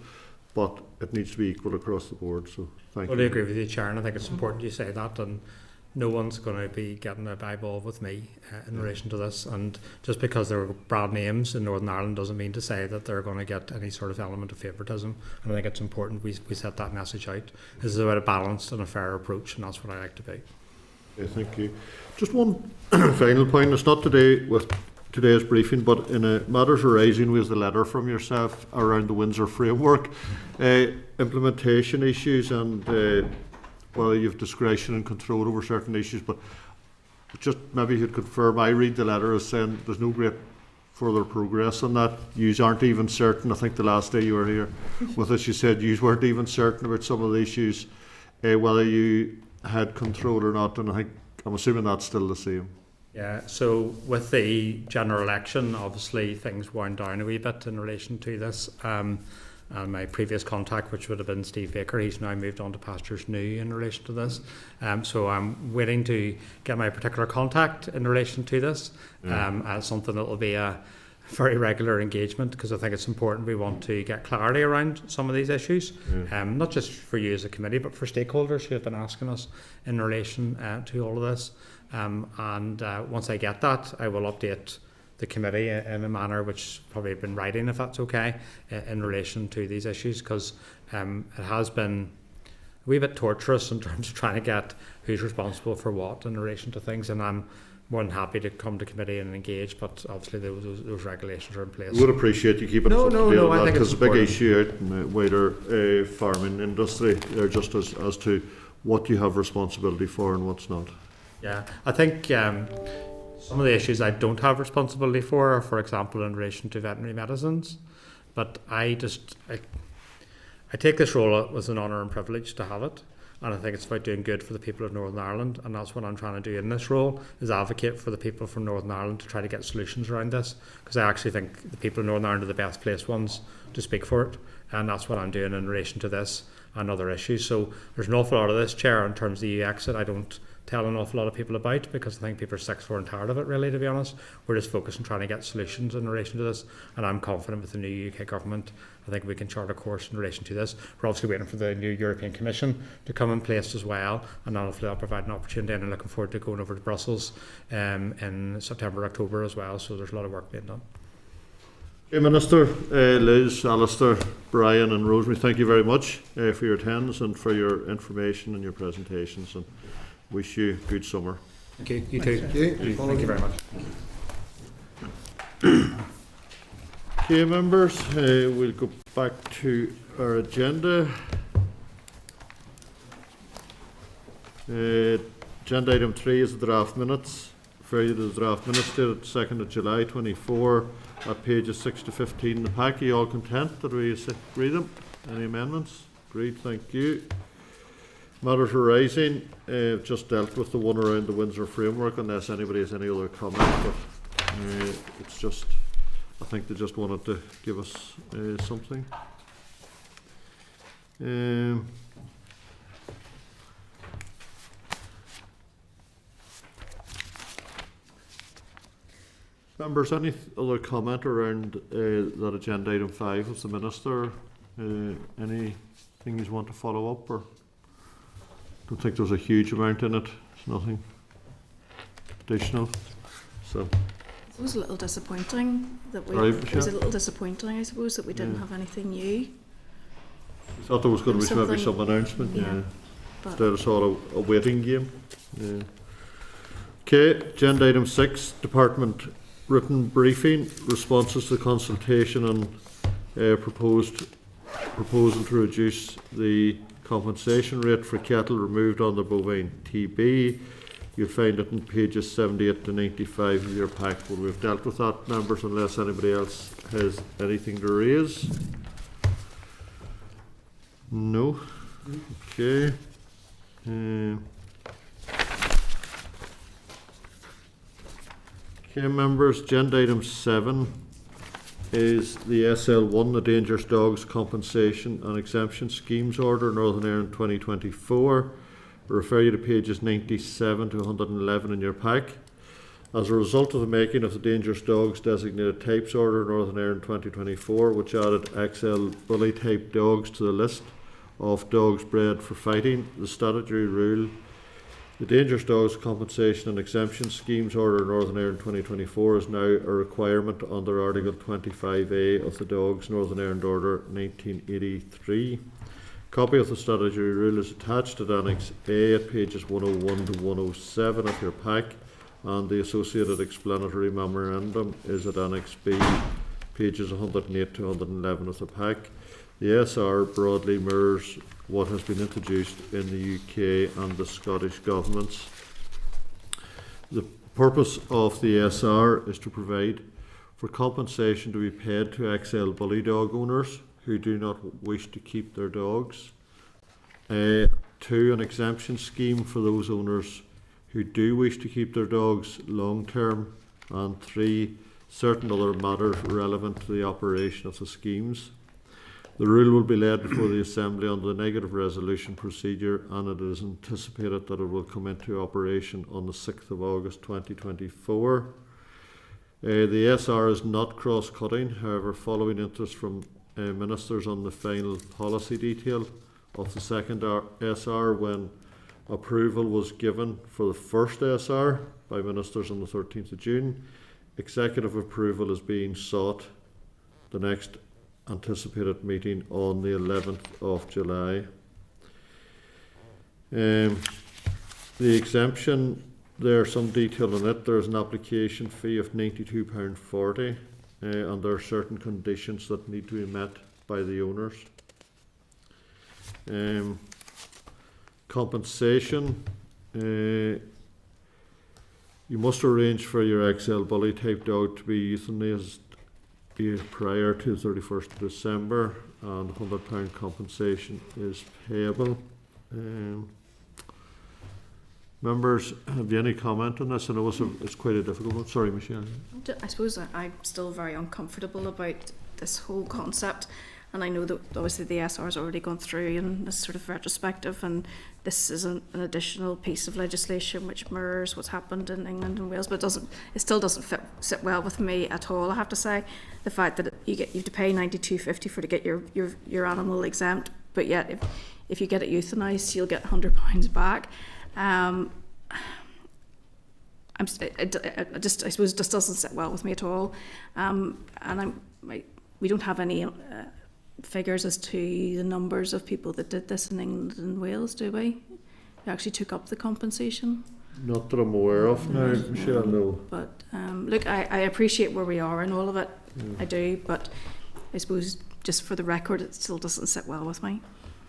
but it needs to be equal across the board. So thank you. I agree with you, Chair, and I think it's important you say that, and no one's going to be getting a eyeball with me in relation to this, and just because there are brand names in Northern Ireland doesn't mean to say that they're going to get any sort of element of favouritism, and I think it's important we set that message out. This is about a balanced and a fair approach, and that's what I like to be. Yeah, thank you. Just one final point. It's not today with today's briefing, but in a matters arising with the letter from yourself around the Windsor framework, implementation issues, and whether you have discretion and control over certain issues, but just maybe you'd confirm, I read the letter as saying there's no great further progress on that. You aren't even certain. I think the last day you were here with us, you said you weren't even certain about some of the issues, whether you had control or not, and I'm assuming that's still the same. Yeah, so with the general election, obviously things wound down a wee bit in relation to this. And my previous contact, which would have been Steve Baker, he's now moved on to pastures new in relation to this. So I'm waiting to get my particular contact in relation to this as something that will be a very regular engagement, because I think it's important. We want to get clarity around some of these issues, not just for you as a committee, but for stakeholders who have been asking us in relation to all of this. And once I get that, I will update the committee in a manner which probably have been writing, if that's okay, in relation to these issues, because it has been a wee bit torturous in terms of trying to get who's responsible for what in relation to things, and I'm more than happy to come to committee and engage, but obviously those regulations are in place. We would appreciate you keeping us up to date on that, because it's a big issue out in the wider farming industry, just as to what you have responsibility for and what's not. Yeah, I think some of the issues I don't have responsibility for are, for example, in relation to veterinary medicines, but I take this role as an honour and privilege to have it, and I think it's about doing good for the people of Northern Ireland, and that's what I'm trying to do in this role, is advocate for the people from Northern Ireland to try to get solutions around this, because I actually think the people of Northern Ireland are the best placed ones to speak for it, and that's what I'm doing in relation to this and other issues. So there's an awful lot of this, Chair, in terms of the EU exit I don't tell an awful lot of people about, because I think people are sick, and tired of it, really, to be honest. We're just focused on trying to get solutions in relation to this, and I'm confident with the new UK government, I think we can chart a course in relation to this. We're obviously waiting for the new European Commission to come in place as well, and hopefully that'll provide an opportunity, and I'm looking forward to going over to Brussels in September, October as well, so there's a lot of work being done. Okay, Minister, Liz, Alistair, Brian and Rosemary, thank you very much for your attendance and for your information and your presentations, and wish you a good summer. Thank you. You too. Thank you very much. Okay, members, we'll go back to our agenda. Agenda item 3 is the draft minutes. Refer you to the draft minutes dated 2nd of July 24 at pages 6 to 15 in the pack. Are you all content that we read them? Any amendments? Agreed, thank you. Matters arising, just dealt with the one around the Windsor framework, unless anybody has any other comment, but it's just, I think they just wanted to give us something. Members, any other comment around that agenda item 5 of the Minister? Anything you want to follow up, or? Don't think there's a huge amount in it. It's nothing additional. So it was a little disappointing that we. It was a little disappointing, I suppose, that we didn't have anything new. I thought there was going to be maybe some announcement. Yeah. Instead of sort of a waiting game. Yeah. Okay. Agenda item 6: Department written briefing, responses to consultation on proposal to reduce the compensation rate for cattle removed under Bovine TB. You'll find it in pages 78 to 95 of your pack. But we've dealt with that, members, unless anybody else has anything to raise. No? Okay. Okay, members, agenda item 7 is the SL1, the Dangerous Dogs Compensation and Exemption Schemes Order, Northern Ireland 2024. I refer you to pages 97 to 111 in your pack. As a result of the making of the Dangerous Dogs Designated Types Order, Northern Ireland 2024, which added XL bully type dogs to the list of dogs bred for fighting, the statutory rule, the Dangerous Dogs Compensation and Exemption Schemes Order, Northern Ireland 2024, is now a requirement under Article 25A of the Dogs Northern Ireland Order 1983. Copy of the statutory rule is attached at Annex A at pages 101 to 107 of your pack, and the associated explanatory memorandum is at Annex B, pages 108 to 111 of the pack. The SR broadly mirrors what has been introduced in the UK and the Scottish governments. The purpose of the SR is to provide for compensation to be paid to XL bully dog owners who do not wish to keep their dogs. 2, an exemption scheme for those owners who do wish to keep their dogs long term. And 3, certain other matters relevant to the operation of the schemes. The rule will be laid before the Assembly under the negative resolution procedure, and it is anticipated that it will come into operation on the 6th of August 2024. The SR is not cross-cutting, however, following interest from ministers on the final policy detail of the second SR, when approval was given for the first SR by ministers on the 13th of June, executive approval is being sought the next anticipated meeting on the 11th of July. The exemption, there's some detail on it. There's an application fee of £92.40, and there are certain conditions that need to be met by the owners. Compensation, you must arrange for your XL bully type dog to be euthanized prior to 31st of December, and £100 compensation is payable. Members, have you any comment on this? I know it's quite a difficult one. Sorry, Michelle. I suppose I'm still very uncomfortable about this whole concept, and I know that obviously the SR has already gone through in this sort of retrospective, and this is an additional piece of legislation which mirrors what's happened in England and Wales, but it still doesn't sit well with me at all. I have to say, the fact that you have to pay £92.50 to get your animal exempt, but yet if you get it euthanized, you'll get £100 back. I suppose it just doesn't sit well with me at all, and we don't have any figures as to the numbers of people that did this in England and Wales, do we? Who actually took up the compensation? Not that I'm aware of now, Michelle, no. But look, I appreciate where we are in all of it, I do, but I suppose just for the record, it still doesn't sit well with me.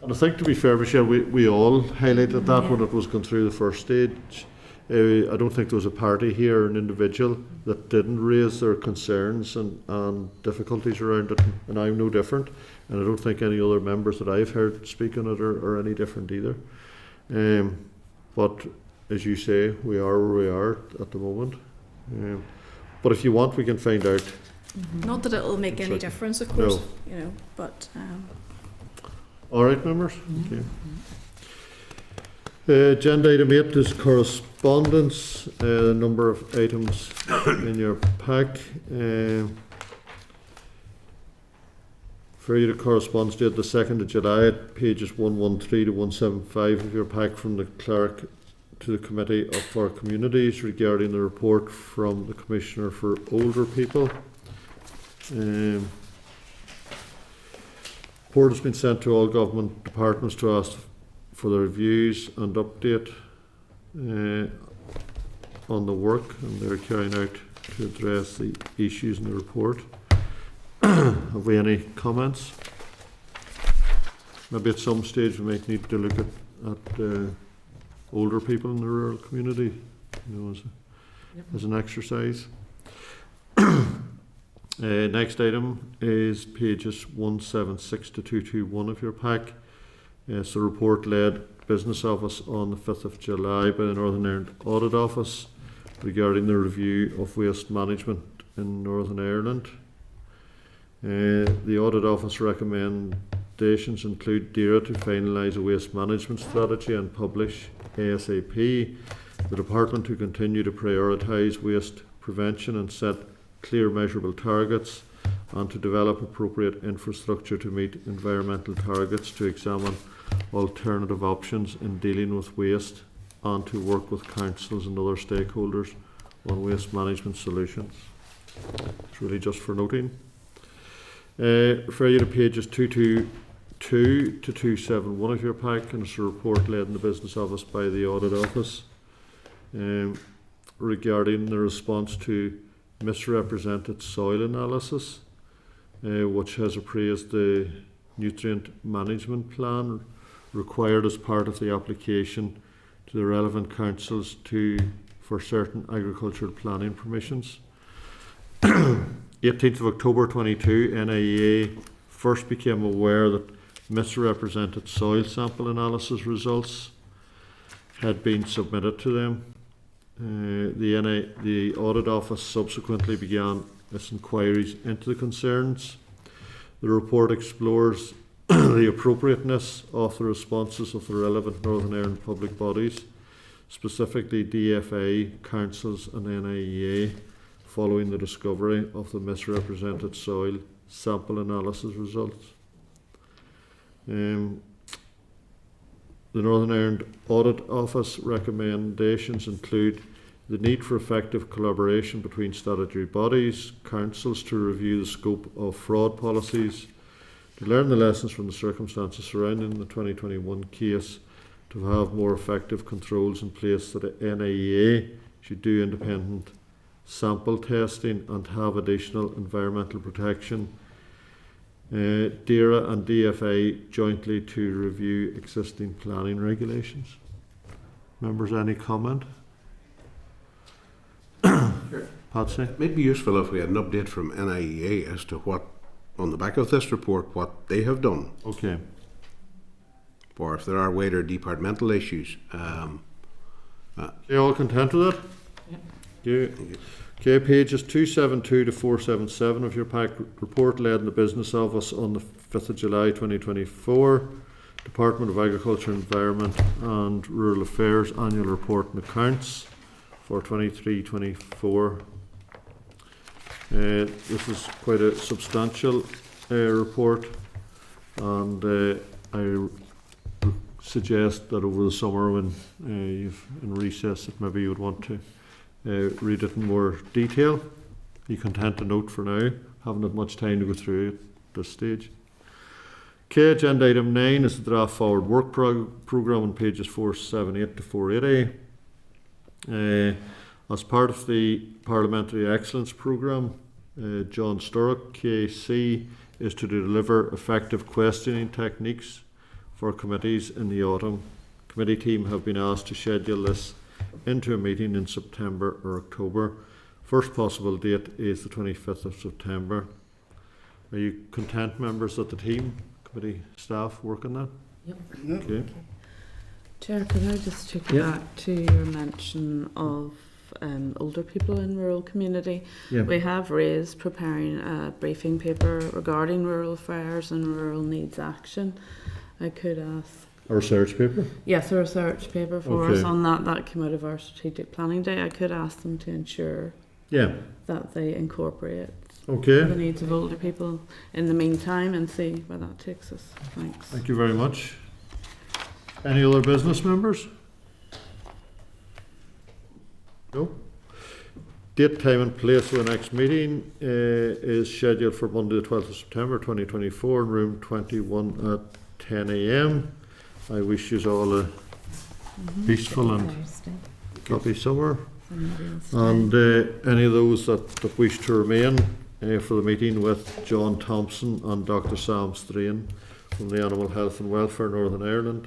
And I think, to be fair, Michelle, we all highlighted that when it was going through the first stage. I don't think there was a party here, an individual, that didn't raise their concerns and difficulties around it, and I'm no different, and I don't think any other members that I've heard speak on it are any different either. But as you say, we are where we are at the moment. But if you want, we can find out. Not that it'll make any difference, of course, no. But. All right, members. Okay. Agenda item 8 is correspondence. A number of items in your pack. For you to correspondence date the 2nd of July at pages 113 to 175 of your pack from the clerk to the Committee for Communities regarding the report from the Commissioner for Older People. Report has been sent to all government departments to ask for their views and update on the work, and they're carrying out to address the issues in the report. Have we any comments? Maybe at some stage we might need to look at older people in the rural community. as an exercise. Next item is pages 176 to 221 of your pack. It's a report led Business Office on the 5th of July by the Northern Ireland Audit Office regarding the review of waste management in Northern Ireland. The Audit Office recommendations include DAERA to finalise a waste management strategy and publish ASAP, the Department to continue to prioritise waste prevention and set clear measurable targets, and to develop appropriate infrastructure to meet environmental targets, to examine alternative options in dealing with waste, and to work with councils and other stakeholders on waste management solutions. It's really just for noting. Refer you to pages 222 to 271 of your pack, and it's a report led in the Business Office by the Audit Office regarding the response to misrepresented soil analysis, which has appraised the nutrient management plan required as part of the application to the relevant councils for certain agricultural planning permissions. 18th of October 22, NIEA first became aware that misrepresented soil sample analysis results had been submitted to them. The Audit Office subsequently began its inquiries into the concerns. The report explores the appropriateness of the responses of the relevant Northern Ireland public bodies, specifically DFA, councils and NIEA, following the discovery of the misrepresented soil sample analysis results. The Northern Ireland Audit Office recommendations include the need for effective collaboration between statutory bodies, councils to review the scope of fraud policies, to learn the lessons from the circumstances surrounding the 2021 case, to have more effective controls in place that the NIEA should do independent sample testing and have additional environmental protection. DAERA and DFA jointly to review existing planning regulations. Members, any comment? Sure. Patsy? It might be useful if we had an update from NIEA as to what, on the back of this report, what they have done. Okay. Or if there are wider departmental issues. You all content with that? Yeah. Okay, pages 272 to 477 of your pack. Report led in the Business Office on the 5th of July 2024. Department of Agriculture, Environment and Rural Affairs Annual Report and Accounts for 23-24. This is quite a substantial report, and I suggest that over the summer when you've in recess that maybe you would want to read it in more detail. You content to note for now, haven't had much time to go through it at this stage. Okay, agenda item 9 is the draft forward work programme on pages 478 to 480. As part of the Parliamentary Excellence Programme, John Sturrock, KC, is to deliver effective questioning techniques for committees in the autumn. Committee team have been asked to schedule this into a meeting in September or October. First possible date is the 25th of September. Are you content, members, that the team, committee staff work on that? Yep. Okay. Chair, could I just take back to your mention of older people in rural community? Yeah. We have raised preparing a briefing paper regarding rural affairs and rural needs action. I could ask. A research paper? Yes, a research paper for us on that. That came out of our strategic planning day. I could ask them to ensure that they incorporate the needs of older people in the meantime and see where that takes us. Thanks. Thank you very much. Any other business, members? No? Date, time and place of the next meeting is scheduled for Monday the 12th of September 2024 in room 21 at 10 a.m. I wish you all a peaceful and happy summer. And any of those that wish to remain for the meeting with John Thompson and Dr. Sam Strain from the Animal Health and Welfare Northern Ireland,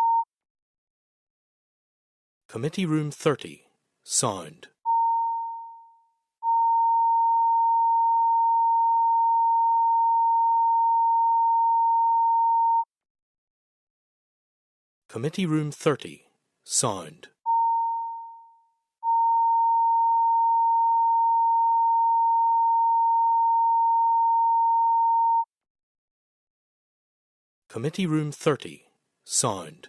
Committee Room 30, sound. Committee Room 30, sound. Committee Room 30, sound.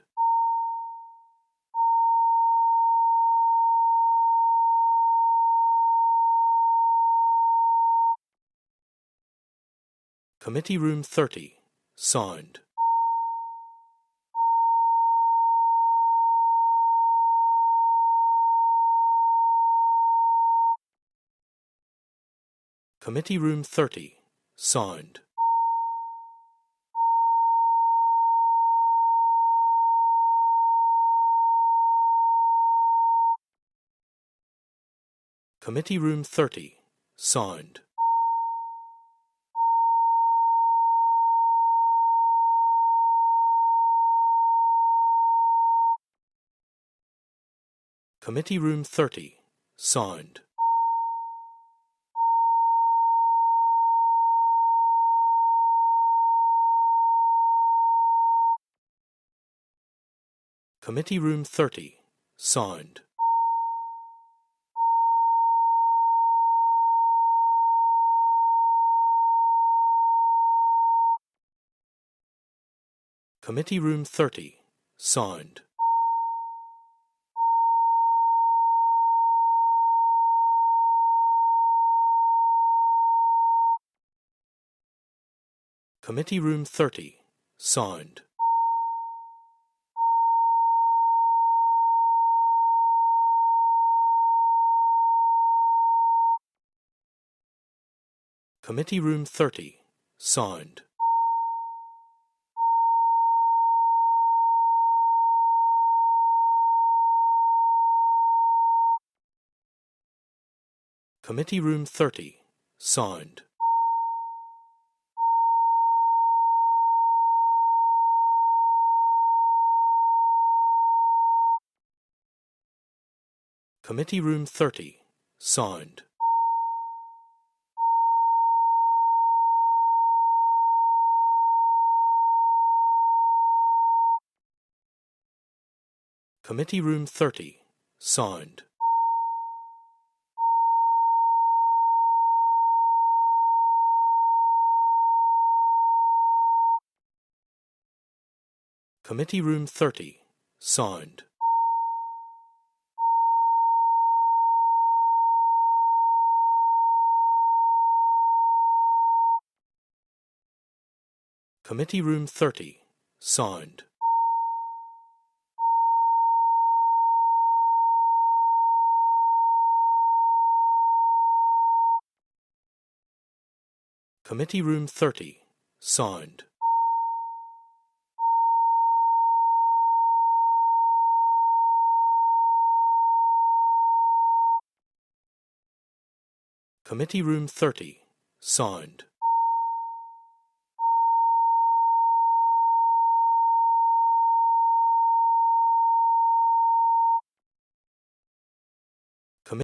Committee Room 30, sound. Committee Room 30, sound. Committee Room 30, sound. Committee Room 30, sound. Committee Room 30, sound. Committee Room 30, sound. Committee Room 30, sound. Committee Room 30, sound. Committee Room 30, sound. Committee Room 30, sound. Committee Room 30, sound. Committee Room 30, sound. Committee Room 30, sound. Committee Room 30, sound. Committee Room 30, sound.